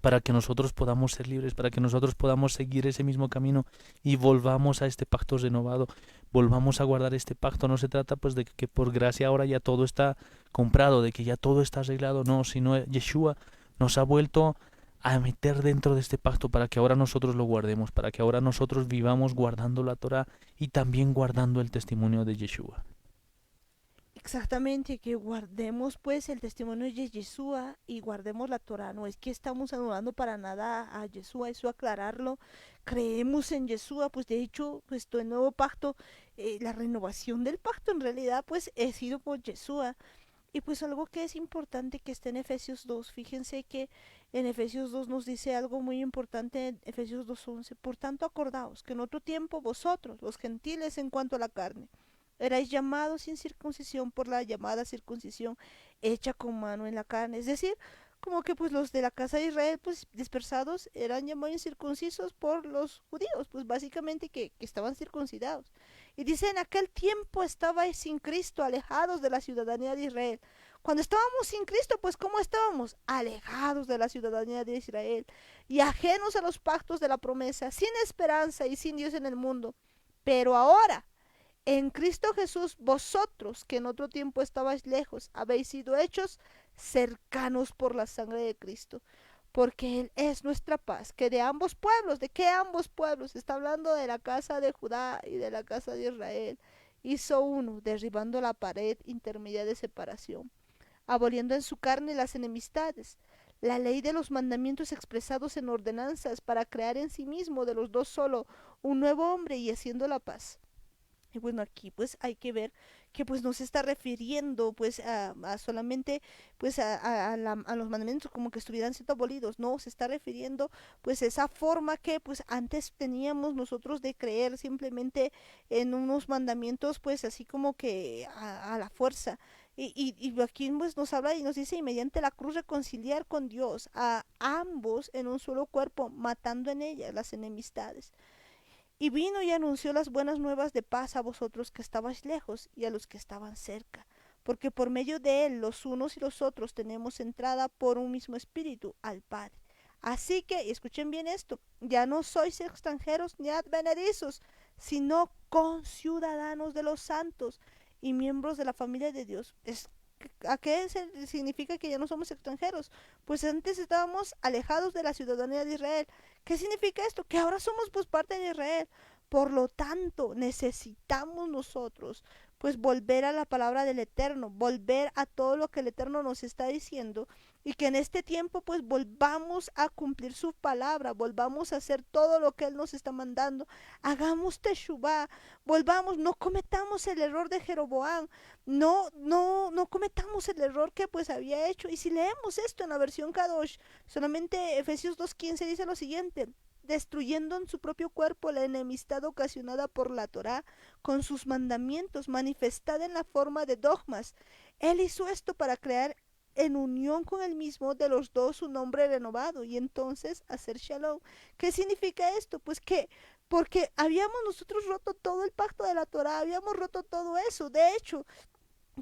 para que nosotros podamos ser libres, para que nosotros podamos seguir ese mismo camino y volvamos a este pacto renovado, volvamos a guardar este pacto. No se trata pues de que por gracia ahora ya todo está comprado, de que ya todo está arreglado, no, sino Yeshua nos ha vuelto a meter dentro de este pacto para que ahora nosotros lo guardemos, para que ahora nosotros vivamos guardando la Torá y también guardando el testimonio de Yeshua. Exactamente, que guardemos pues el testimonio de Yeshua y guardemos la Torah. No es que estamos anulando para nada a Yeshua, eso aclararlo. Creemos en Yeshua, pues de hecho, pues todo el nuevo pacto, la renovación del pacto en realidad pues ha sido por Yeshua. Y pues algo que es importante que está en Efesios 2, fíjense que en Efesios 2 nos dice algo muy importante en Efesios 2:11. Por tanto, acordaos que en otro tiempo vosotros, los gentiles en cuanto a la carne, erais llamados sin circuncisión por la llamada circuncisión hecha con mano en la carne. Es decir, como que pues los de la casa de Israel pues dispersados eran llamados incircuncisos por los judíos, pues básicamente que estaban circuncidados. Y dice, en aquel tiempo estabais sin Cristo, alejados de la ciudadanía de Israel. Cuando estábamos sin Cristo, pues ¿cómo estábamos? Alejados de la ciudadanía de Israel y ajenos a los pactos de la promesa, sin esperanza y sin Dios en el mundo. Pero ahora, en Cristo Jesús, vosotros que en otro tiempo estabais lejos, habéis sido hechos cercanos por la sangre de Cristo, porque Él es nuestra paz, que de ambos pueblos, ¿de qué ambos pueblos? Está hablando de la casa de Judá y de la casa de Israel. Hizo uno, derribando la pared intermedia de separación, aboliendo en su carne las enemistades, la ley de los mandamientos expresados en ordenanzas, para crear en sí mismo de los dos solo un nuevo hombre y haciendo la paz. Y bueno, aquí pues hay que ver que pues no se está refiriendo pues a solamente pues a los mandamientos como que estuvieran siendo abolidos, no, se está refiriendo pues a esa forma que pues antes teníamos nosotros de creer simplemente en unos mandamientos pues así como que a la fuerza. Y aquí pues nos habla y nos dice, y mediante la cruz reconciliar con Dios a ambos en un solo cuerpo, matando en ella las enemistades. Y vino y anunció las buenas nuevas de paz a vosotros que estabais lejos y a los que estaban cerca, porque por medio de él los unos y los otros tenemos entrada por un mismo espíritu al Padre. Así que, y escuchen bien esto, ya no sois extranjeros ni advenedizos, sino conciudadanos de los santos y miembros de la familia de Dios. ¿A qué significa que ya no somos extranjeros? Pues antes estábamos alejados de la ciudadanía de Israel. ¿Qué significa esto? Que ahora somos pues parte de Israel. Por lo tanto, necesitamos nosotros pues volver a la palabra del Eterno, volver a todo lo que el Eterno nos está diciendo, y que en este tiempo pues volvamos a cumplir su palabra, volvamos a hacer todo lo que Él nos está mandando, hagamos teshuvah, volvamos, no cometamos el error de Jeroboam, no cometamos el error que pues había hecho. Y si leemos esto en la versión Kadosh, solamente Efesios 2:15 dice lo siguiente: destruyendo en su propio cuerpo la enemistad ocasionada por la Torá con sus mandamientos, manifestada en la forma de dogmas. Él hizo esto para crear en unión con el mismo de los dos un hombre renovado y entonces hacer shalom. ¿Qué significa esto? Pues que porque habíamos nosotros roto todo el pacto de la Torá, habíamos roto todo eso. De hecho,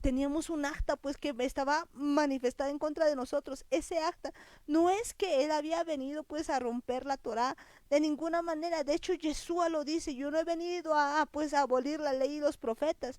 teníamos un acta pues que estaba manifestada en contra de nosotros. Ese acta no es que él había venido pues a romper la Torá de ninguna manera. De hecho, Yeshua lo dice: yo no he venido pues a abolir la ley y los profetas.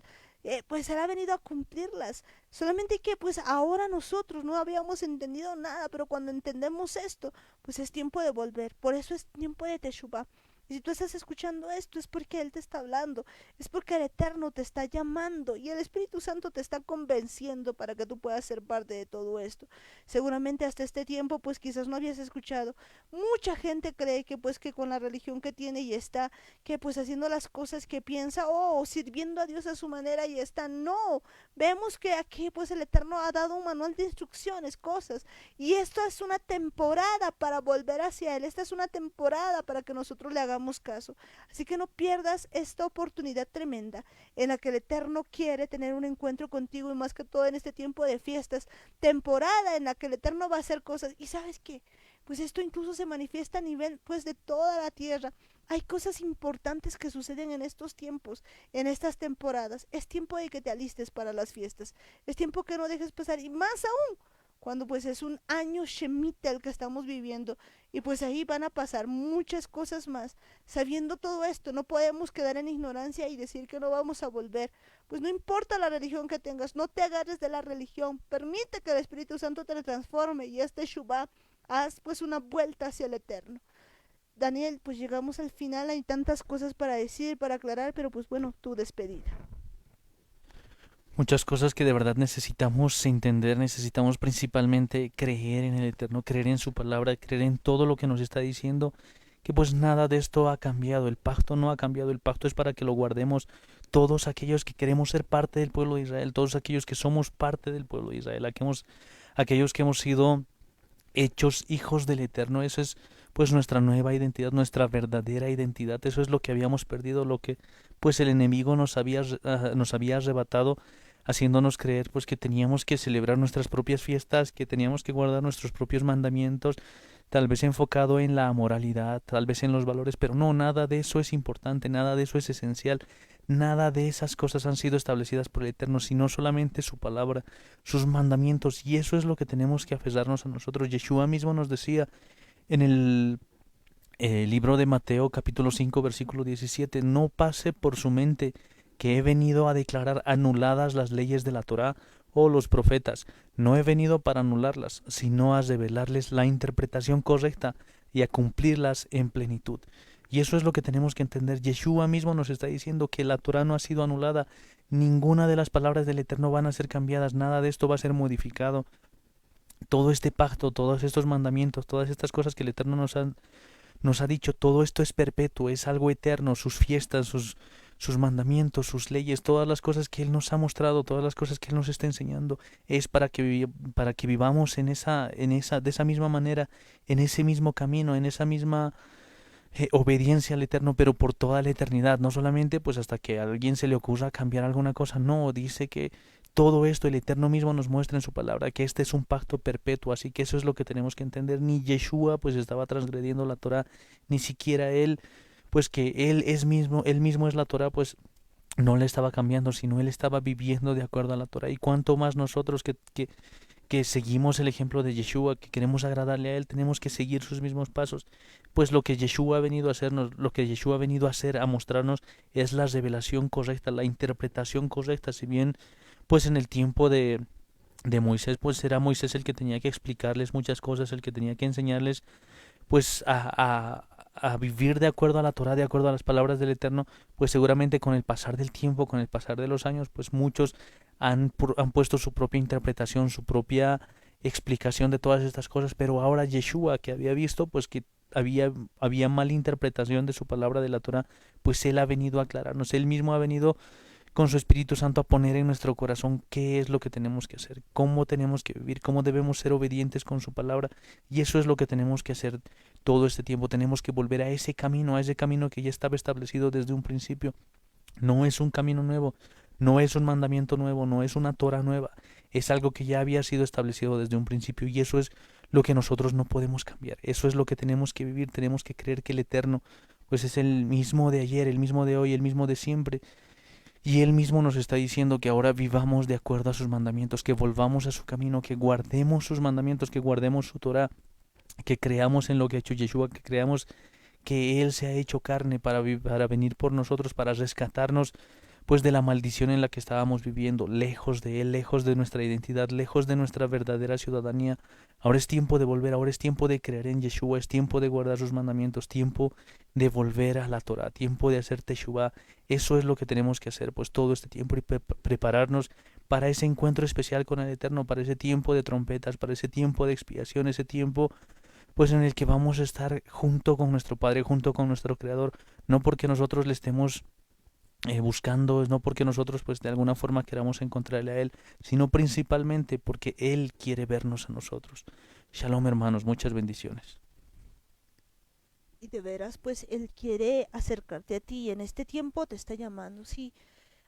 Pues él ha venido a cumplirlas. Solamente que pues ahora nosotros no habíamos entendido nada, pero cuando entendemos esto, pues es tiempo de volver. Por eso es tiempo de Teshuvah. Y si tú estás escuchando esto es porque Él te está hablando, es porque el Eterno te está llamando y el Espíritu Santo te está convenciendo para que tú puedas ser parte de todo esto. Seguramente hasta este tiempo pues quizás no habías escuchado. Mucha gente cree que pues que con la religión que tiene y está, que pues haciendo las cosas que piensa, sirviendo a Dios a su manera y está. No, vemos que aquí pues el Eterno ha dado un manual de instrucciones, cosas. Y esto es una temporada para volver hacia Él. Esta es una temporada para que nosotros le hagamos caso. Así que no pierdas esta oportunidad tremenda en la que el Eterno quiere tener un encuentro contigo y más que todo en este tiempo de fiestas. Temporada en la que el Eterno va a hacer cosas. ¿Y sabes qué? Pues esto incluso se manifiesta a nivel pues de toda la tierra. Hay cosas importantes que suceden en estos tiempos, en estas temporadas. Es tiempo de que te alistes para las fiestas. Es tiempo que no dejes pasar. Y más aún, cuando pues es un año Shemitah el que estamos viviendo. Y pues ahí van a pasar muchas cosas más. Sabiendo todo esto, no podemos quedar en ignorancia y decir que no vamos a volver. Pues no importa la religión que tengas, no te agarres de la religión. Permite que el Espíritu Santo te transforme y este Shubá, haz pues una vuelta hacia el Eterno. Daniel, pues llegamos al final, hay tantas cosas para decir, para aclarar, pero pues bueno, tu despedida. Muchas cosas que de verdad necesitamos entender, necesitamos principalmente creer en el Eterno, creer en su palabra, creer en todo lo que nos está diciendo, que pues nada de esto ha cambiado, el pacto no ha cambiado, el pacto es para que lo guardemos todos aquellos que queremos ser parte del pueblo de Israel, todos aquellos que somos parte del pueblo de Israel, aquellos que hemos sido hechos hijos del Eterno. Eso es pues nuestra nueva identidad, nuestra verdadera identidad. Eso es lo que habíamos perdido, lo que pues el enemigo nos había arrebatado, haciéndonos creer pues que teníamos que celebrar nuestras propias fiestas, que teníamos que guardar nuestros propios mandamientos, tal vez enfocado en la moralidad, tal vez en los valores, pero no, nada de eso es importante, nada de eso es esencial. Nada de esas cosas han sido establecidas por el Eterno, sino solamente su palabra, sus mandamientos, y eso es lo que tenemos que aferrarnos a nosotros. Yeshua mismo nos decía en el libro de Mateo capítulo 5 versículo 17, no pase por su mente que he venido a declarar anuladas las leyes de la Torá o los profetas. No he venido para anularlas, sino a revelarles la interpretación correcta y a cumplirlas en plenitud. Y eso es lo que tenemos que entender. Yeshua mismo nos está diciendo que la Torá no ha sido anulada. Ninguna de las palabras del Eterno van a ser cambiadas. Nada de esto va a ser modificado. Todo este pacto, todos estos mandamientos, todas estas cosas que el Eterno nos ha dicho, todo esto es perpetuo, es algo eterno. Sus fiestas, sus mandamientos, sus leyes, todas las cosas que Él nos ha mostrado, todas las cosas que Él nos está enseñando, es para que vivamos de esa misma manera, en ese mismo camino, en esa misma obediencia al Eterno, pero por toda la eternidad, no solamente pues hasta que a alguien se le ocurra cambiar alguna cosa, no, dice que todo esto el Eterno mismo nos muestra en su palabra, que este es un pacto perpetuo, así que eso es lo que tenemos que entender. Ni Yeshua pues estaba transgrediendo la Torah, ni siquiera él, pues que él mismo es la Torah, pues no le estaba cambiando, sino él estaba viviendo de acuerdo a la Torah. Y cuánto más nosotros que seguimos el ejemplo de Yeshua, que queremos agradarle a Él, tenemos que seguir sus mismos pasos. Pues lo que Yeshua ha venido a hacernos, lo que Yeshua ha venido a hacer, a mostrarnos, es la revelación correcta, la interpretación correcta. Si bien, pues en el tiempo de Moisés, pues era Moisés el que tenía que explicarles muchas cosas, el que tenía que enseñarles, pues a vivir de acuerdo a la Torah, de acuerdo a las palabras del Eterno, pues seguramente con el pasar del tiempo, con el pasar de los años, pues muchos han puesto su propia interpretación, su propia explicación de todas estas cosas, pero ahora Yeshua, que había visto pues que había mala interpretación de su palabra de la Torah, pues Él ha venido a aclararnos, Él mismo ha venido con su Espíritu Santo a poner en nuestro corazón qué es lo que tenemos que hacer, cómo tenemos que vivir, cómo debemos ser obedientes con su palabra, y eso es lo que tenemos que hacer todo este tiempo. Tenemos que volver a ese camino que ya estaba establecido desde un principio. No es un camino nuevo, no es un mandamiento nuevo, no es una Torah nueva, es algo que ya había sido establecido desde un principio, y eso es lo que nosotros no podemos cambiar, eso es lo que tenemos que vivir. Tenemos que creer que el Eterno pues es el mismo de ayer, el mismo de hoy, el mismo de siempre. Y Él mismo nos está diciendo que ahora vivamos de acuerdo a sus mandamientos, que volvamos a su camino, que guardemos sus mandamientos, que guardemos su Torah, que creamos en lo que ha hecho Yeshua, que creamos que Él se ha hecho carne para venir por nosotros, para rescatarnos pues de la maldición en la que estábamos viviendo, lejos de Él, lejos de nuestra identidad, lejos de nuestra verdadera ciudadanía. Ahora es tiempo de volver, ahora es tiempo de creer en Yeshua, es tiempo de guardar sus mandamientos, tiempo de volver a la Torah, tiempo de hacer Teshuvah. Eso es lo que tenemos que hacer, pues todo este tiempo y prepararnos para ese encuentro especial con el Eterno, para ese tiempo de trompetas, para ese tiempo de expiación, ese tiempo pues en el que vamos a estar junto con nuestro Padre, junto con nuestro Creador, no porque nosotros le estemos buscando, no porque nosotros pues de alguna forma queramos encontrarle a Él, sino principalmente porque Él quiere vernos a nosotros. Shalom, hermanos, muchas bendiciones. Y de veras, pues Él quiere acercarte a ti y en este tiempo te está llamando. Si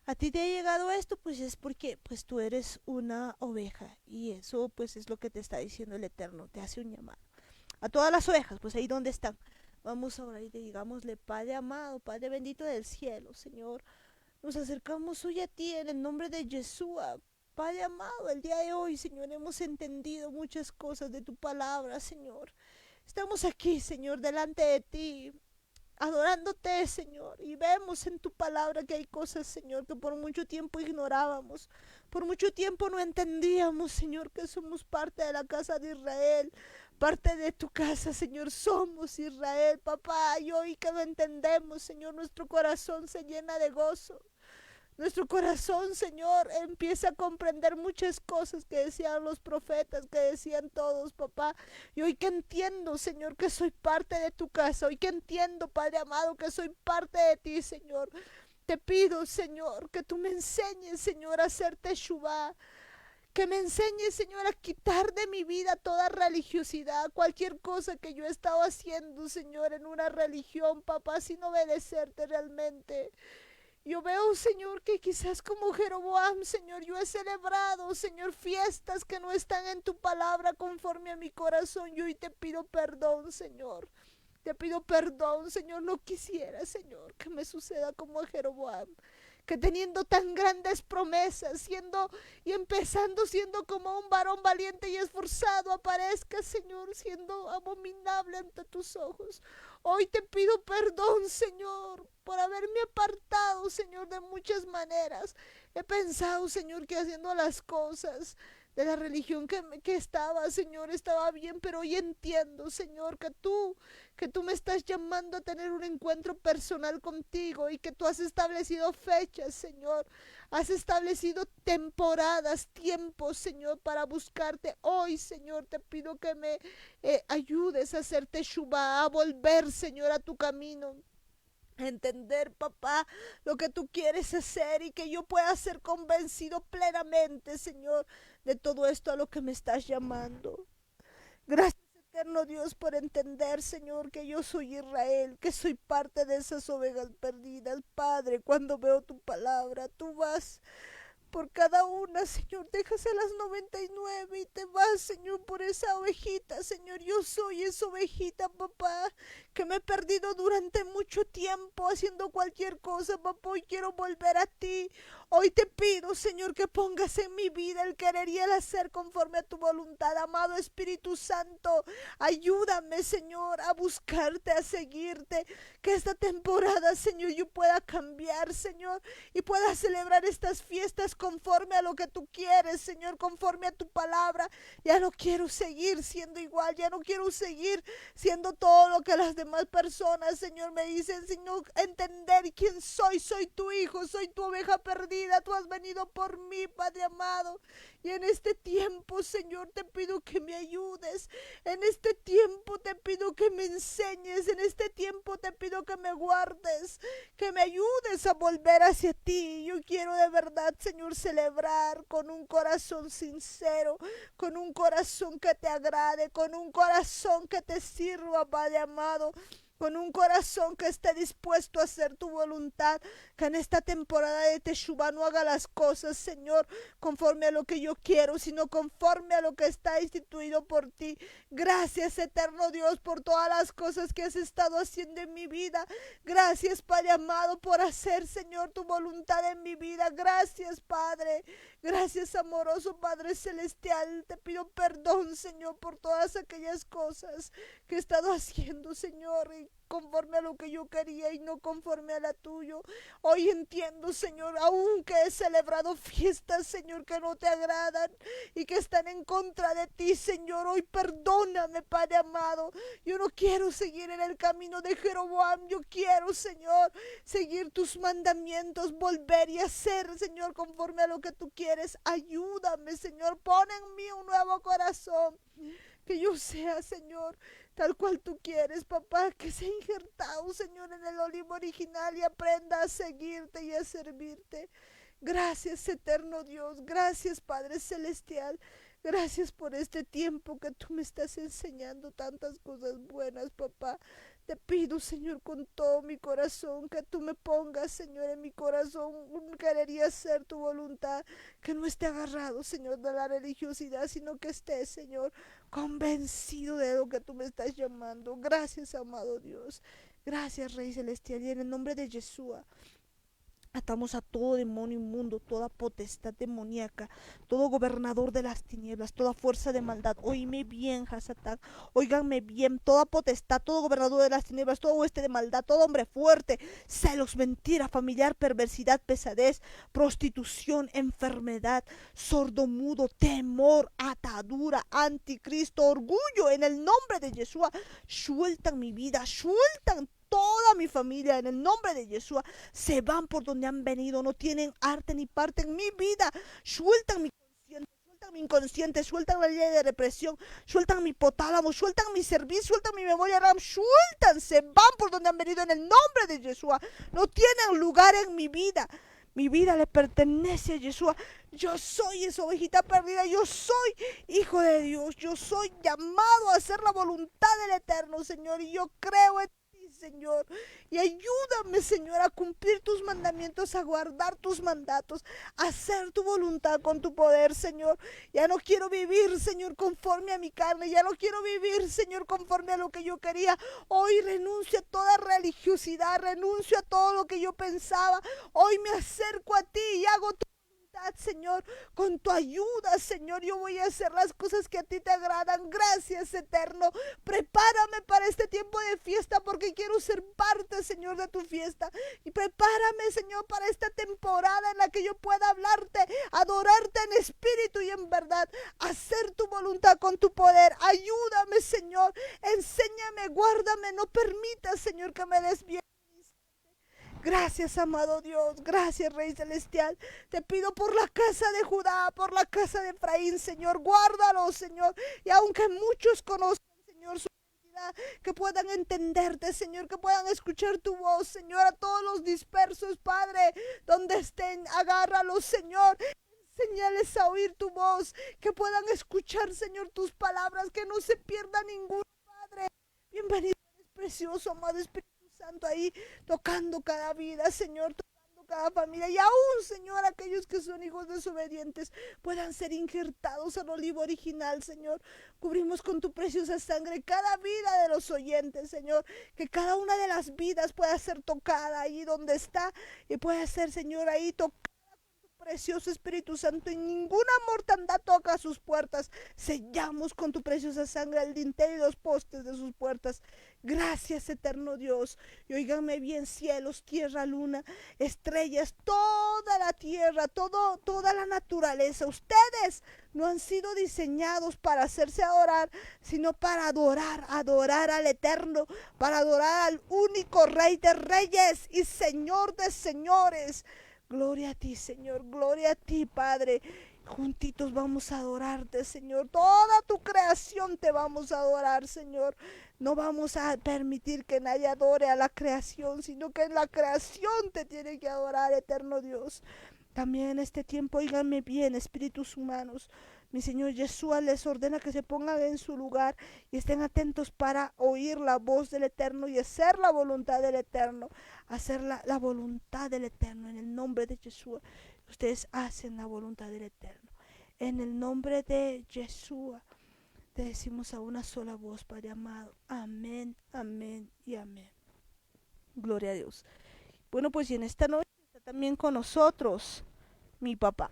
a ti te ha llegado esto, pues es porque pues tú eres una oveja y eso pues es lo que te está diciendo el Eterno, te hace un llamado. A todas las ovejas, pues ahí donde están. Vamos ahora y digámosle, Padre amado, Padre bendito del cielo, Señor, nos acercamos hoy a ti en el nombre de Yeshua. Padre amado, el día de hoy, Señor, hemos entendido muchas cosas de tu palabra, Señor. Estamos aquí, Señor, delante de ti, adorándote, Señor, y vemos en tu palabra que hay cosas, Señor, que por mucho tiempo ignorábamos, por mucho tiempo no entendíamos, Señor, que somos parte de la casa de Israel, parte de tu casa, Señor, somos Israel, papá, y hoy que lo entendemos, Señor, nuestro corazón se llena de gozo. Nuestro corazón, Señor, empieza a comprender muchas cosas que decían los profetas, que decían todos, papá. Y hoy que entiendo, Señor, que soy parte de tu casa. Hoy que entiendo, Padre amado, que soy parte de ti, Señor. Te pido, Señor, que tú me enseñes, Señor, a hacer Teshuvah. Que me enseñes, Señor, a quitar de mi vida toda religiosidad, cualquier cosa que yo he estado haciendo, Señor, en una religión, papá, sin obedecerte realmente. Yo veo, Señor, que quizás como Jeroboam, Señor, yo he celebrado, Señor, fiestas que no están en tu palabra conforme a mi corazón. Yo hoy te pido perdón, Señor. Te pido perdón, Señor. No quisiera, Señor, que me suceda como a Jeroboam. Que teniendo tan grandes promesas, empezando siendo como un varón valiente y esforzado, aparezca, Señor, siendo abominable ante tus ojos. Hoy te pido perdón, Señor, por haberme apartado, Señor, de muchas maneras. He pensado, Señor, que haciendo las cosas de la religión que estaba, Señor, estaba bien, pero hoy entiendo, Señor, que tú me estás llamando a tener un encuentro personal contigo y que tú has establecido fechas, Señor. Has establecido temporadas, tiempos, Señor, para buscarte. Hoy, Señor, te pido que me ayudes a hacer Teshuvah, a volver, Señor, a tu camino. Entender, papá, lo que tú quieres hacer y que yo pueda ser convencido plenamente, Señor, de todo esto a lo que me estás llamando. Gracias, eterno Dios, por entender, Señor, que yo soy Israel, que soy parte de esas ovejas perdidas. Padre, cuando veo tu palabra, tú vas por cada una, Señor, dejas a las 99 y te vas, Señor, por esa ovejita, Señor. Yo soy esa ovejita, papá, que me he perdido durante mucho tiempo haciendo cualquier cosa, papá, y quiero volver a ti. Hoy te pido, Señor, que pongas en mi vida el querer y el hacer conforme a tu voluntad. Amado Espíritu Santo, ayúdame, Señor, a buscarte, a seguirte. Que esta temporada, Señor, yo pueda cambiar, Señor, y pueda celebrar estas fiestas conforme a lo que tú quieres, Señor, conforme a tu palabra. Ya no quiero seguir siendo igual, ya no quiero seguir siendo todo lo que las demás personas, Señor, me dicen, sino entender quién soy. Soy tu hijo, soy tu oveja perdida. Tú has venido por mí, Padre amado. Y en este tiempo, Señor, te pido que me ayudes. En este tiempo te pido que me enseñes. En este tiempo te pido que me guardes, que me ayudes a volver hacia ti. Yo quiero de verdad, Señor, celebrar con un corazón sincero, con un corazón que te agrade, con un corazón que te sirva, Padre amado. Con un corazón que esté dispuesto a hacer tu voluntad, que en esta temporada de Teshuvah no haga las cosas, Señor, conforme a lo que yo quiero, sino conforme a lo que está instituido por ti. Gracias, eterno Dios, por todas las cosas que has estado haciendo en mi vida. Gracias, Padre amado, por hacer, Señor, tu voluntad en mi vida. Gracias, Padre. Gracias, amoroso Padre Celestial. Te pido perdón, Señor, por todas aquellas cosas que he estado haciendo, Señor, y conforme a lo que yo quería y no conforme a la tuya. Hoy entiendo, Señor, aunque he celebrado fiestas, Señor, que no te agradan y que están en contra de ti, Señor. Hoy perdóname, Padre amado. Yo no quiero seguir en el camino de Jeroboam. Yo quiero, Señor, seguir tus mandamientos, volver y hacer, Señor, conforme a lo que tú quieres. Ayúdame, Señor. Pon en mí un nuevo corazón. Que yo sea, Señor, tal cual tú quieres, papá, que sea injertado, Señor, en el olivo original y aprenda a seguirte y a servirte. Gracias, eterno Dios, gracias, Padre Celestial, gracias por este tiempo que tú me estás enseñando tantas cosas buenas, papá. Te pido, Señor, con todo mi corazón, que tú me pongas, Señor, en mi corazón un querer y hacer tu voluntad, que no esté agarrado, Señor, de la religiosidad, sino que esté, Señor, convencido de lo que tú me estás llamando. Gracias, amado Dios. Gracias, Rey Celestial. Y en el nombre de Yeshua, atamos a todo demonio inmundo, toda potestad demoníaca, todo gobernador de las tinieblas, toda fuerza de maldad. Oíme bien, Hasatán, óiganme bien, toda potestad, todo gobernador de las tinieblas, todo hueste de maldad, todo hombre fuerte, celos, mentira, familiar, perversidad, pesadez, prostitución, enfermedad, sordomudo, temor, atadura, anticristo, orgullo, en el nombre de Yeshua, sueltan mi vida, sueltan toda mi familia en el nombre de Yeshua. Se van por donde han venido, no tienen arte ni parte en mi vida. Sueltan mi consciente, sueltan mi inconsciente, sueltan la ley de represión, sueltan mi hipotálamo, sueltan mi servicio, sueltan mi memoria RAM, sueltan, se van por donde han venido en el nombre de Yeshua. No tienen lugar en mi vida. Mi vida le pertenece a Yeshua. Yo soy esa ovejita perdida. Yo soy hijo de Dios. Yo soy llamado a hacer la voluntad del Eterno, Señor. Y yo creo en ti, Señor. Y ayúdame, Señor, a cumplir tus mandamientos, a guardar tus mandatos, a hacer tu voluntad con tu poder, Señor. Ya no quiero vivir, Señor, conforme a mi carne. Ya no quiero vivir, Señor, conforme a lo que yo quería. Hoy renuncio a toda religiosidad, renuncio a todo lo que yo pensaba. Hoy me acerco a ti y hago tu voluntad, Señor. Con tu ayuda, Señor, yo voy a hacer las cosas que a ti te agradan. Gracias, eterno. Prepárame para este tiempo de fiesta porque quiero ser parte, Señor, de tu fiesta. Y prepárame, Señor, para esta temporada en la que yo pueda hablarte, adorarte en espíritu y en verdad, hacer tu voluntad con tu poder. Ayúdame, Señor. Enséñame, guárdame. No permitas, Señor, que me desvíe. Gracias, amado Dios, gracias, Rey Celestial. Te pido por la casa de Judá, por la casa de Efraín, Señor, guárdalo, Señor. Y aunque muchos conozcan, Señor, su identidad, que puedan entenderte, Señor, que puedan escuchar tu voz, Señor, a todos los dispersos, Padre, donde estén, agárralos, Señor. Enséñales a oír tu voz, que puedan escuchar, Señor, tus palabras, que no se pierda ninguno, Padre. Bienvenido, eres precioso, amado Espíritu Santo, ahí tocando cada vida, Señor, tocando cada familia, y aún, Señor, aquellos que son hijos desobedientes puedan ser injertados al olivo original, Señor. Cubrimos con tu preciosa sangre cada vida de los oyentes, Señor, que cada una de las vidas pueda ser tocada ahí donde está y pueda ser, Señor, ahí tocada. Precioso Espíritu Santo, y ninguna mortandad toca sus puertas. Sellamos con tu preciosa sangre el dintel y los postes de sus puertas. Gracias, eterno Dios. Y óiganme bien, cielos, tierra, luna, estrellas, toda la tierra, toda la naturaleza. Ustedes no han sido diseñados para hacerse adorar, sino para adorar al Eterno, para adorar al único Rey de Reyes y Señor de Señores. Gloria a ti, Señor, gloria a ti, Padre. Juntitos vamos a adorarte, Señor. Toda tu creación te vamos a adorar, Señor. No vamos a permitir que nadie adore a la creación, sino que la creación te tiene que adorar, eterno Dios. También en este tiempo, oíganme bien, espíritus humanos. Mi Señor Yeshua les ordena que se pongan en su lugar y estén atentos para oír la voz del Eterno y hacer la voluntad del Eterno. Hacer la voluntad del Eterno en el nombre de Yeshua. Ustedes hacen la voluntad del Eterno. En el nombre de Yeshua te decimos a una sola voz, Padre amado. Amén, amén y amén. Gloria a Dios. Bueno, pues y en esta noche está también con nosotros mi papá.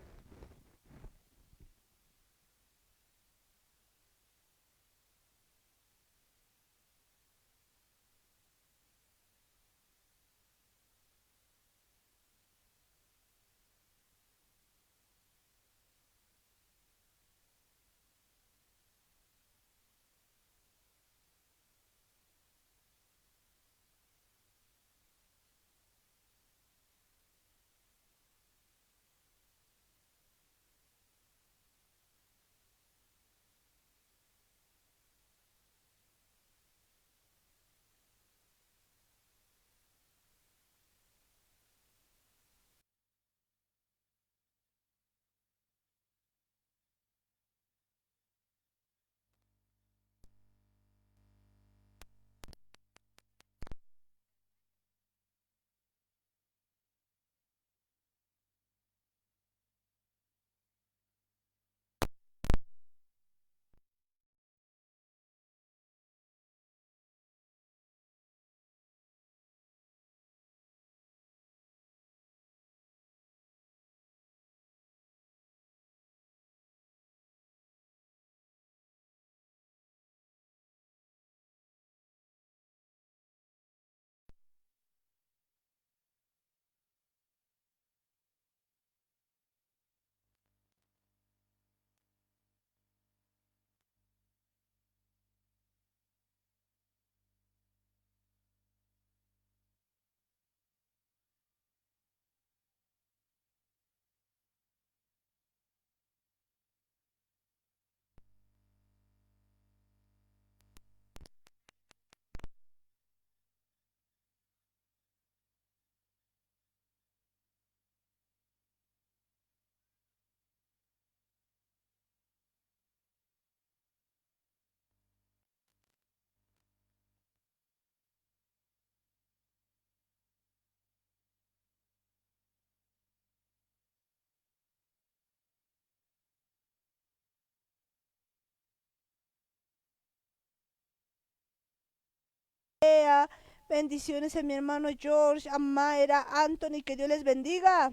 Bendiciones a mi hermano George, a Mayra, Anthony, que Dios les bendiga.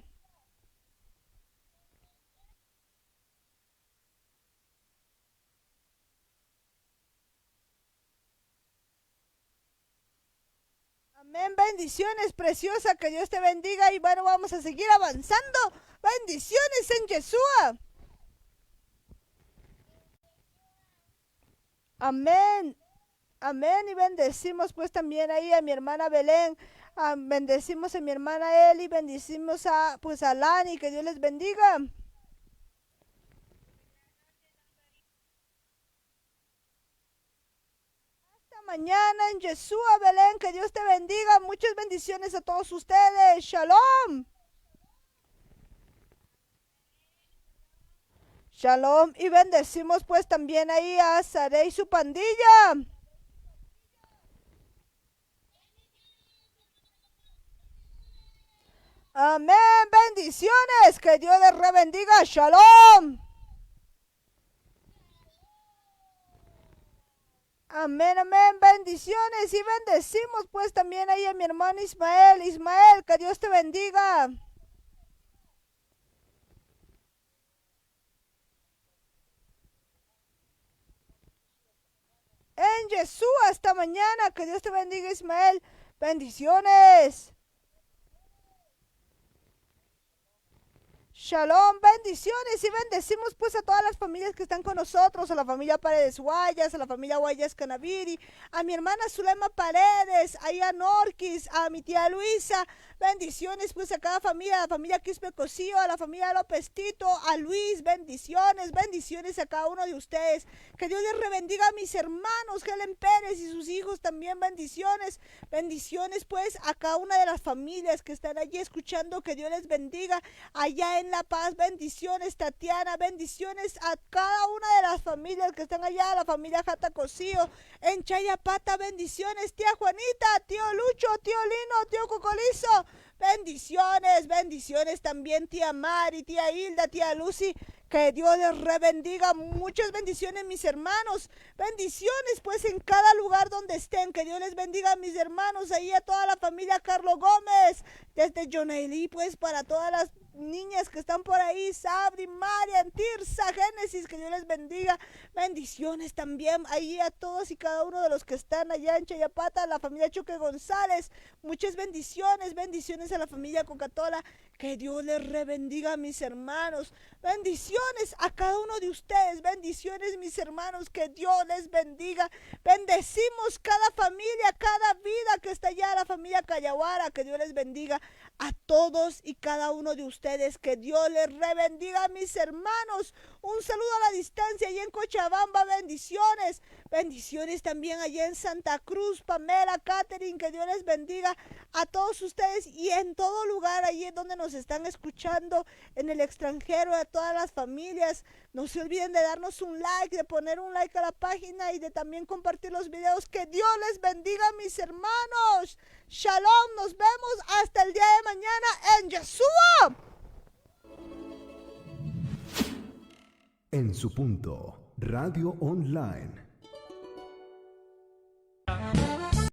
Amén, bendiciones, preciosa, que Dios te bendiga. Y bueno, vamos a seguir avanzando. Bendiciones en Yeshua. Amén. Amén, y bendecimos pues también ahí a mi hermana Belén, bendecimos a mi hermana Eli, bendecimos a pues a Lani, que Dios les bendiga. Hasta mañana en Yeshua, Belén, que Dios te bendiga, muchas bendiciones a todos ustedes, shalom. Shalom, y bendecimos pues también ahí a Saré y su pandilla. Amén, bendiciones, que Dios les rebendiga, shalom. Amén, amén, bendiciones y bendecimos pues también ahí a mi hermano Ismael. Ismael, que Dios te bendiga. En Jesús hasta mañana, que Dios te bendiga Ismael. Bendiciones. Shalom, bendiciones y bendecimos pues a todas las familias que están con nosotros, a la familia Paredes Guayas, a la familia Guayas Canaviri, a mi hermana Zulema Paredes, a Norquis, a mi tía Luisa, bendiciones pues a cada familia, a la familia Quispe Cosío, a la familia López Tito, a Luis, bendiciones, bendiciones a cada uno de ustedes, que Dios les rebendiga a mis hermanos, Helen Pérez y sus hijos también, bendiciones, bendiciones pues a cada una de las familias que están allí escuchando, que Dios les bendiga, allá en La Paz, bendiciones Tatiana, bendiciones a cada una de las familias que están allá, la familia Jata Cosío, en Chayapata, bendiciones tía Juanita, tío Lucho, tío Lino, tío Cocolizo, bendiciones, bendiciones también tía Mari, tía Hilda, tía Lucy, que Dios les rebendiga, muchas bendiciones mis hermanos, bendiciones pues en cada lugar donde estén, que Dios les bendiga a mis hermanos, ahí a toda la familia Carlos Gómez, desde Jonailí pues para todas las niñas que están por ahí, Sabri, Marian, Tirsa, Génesis, que Dios les bendiga, bendiciones también ahí a todos y cada uno de los que están allá en Chayapata, la familia Choque González, muchas bendiciones, bendiciones a la familia Cocatola, que Dios les rebendiga a mis hermanos, bendiciones a cada uno de ustedes, bendiciones mis hermanos, que Dios les bendiga, bendecimos cada familia, cada vida que está allá, la familia Cayaguara, que Dios les bendiga, a todos y cada uno de ustedes, que Dios les rebendiga a mis hermanos, un saludo a la distancia y en Cochabamba, bendiciones, bendiciones también allá en Santa Cruz, Pamela, Catherine, que Dios les bendiga a todos ustedes y en todo lugar allí donde nos están escuchando, en el extranjero, a todas las familias, no se olviden de darnos un like, de poner un like a la página y de también compartir los videos, que Dios les bendiga mis hermanos, shalom, nos vemos hasta el día de mañana en Yeshua. En su punto, Radio Online.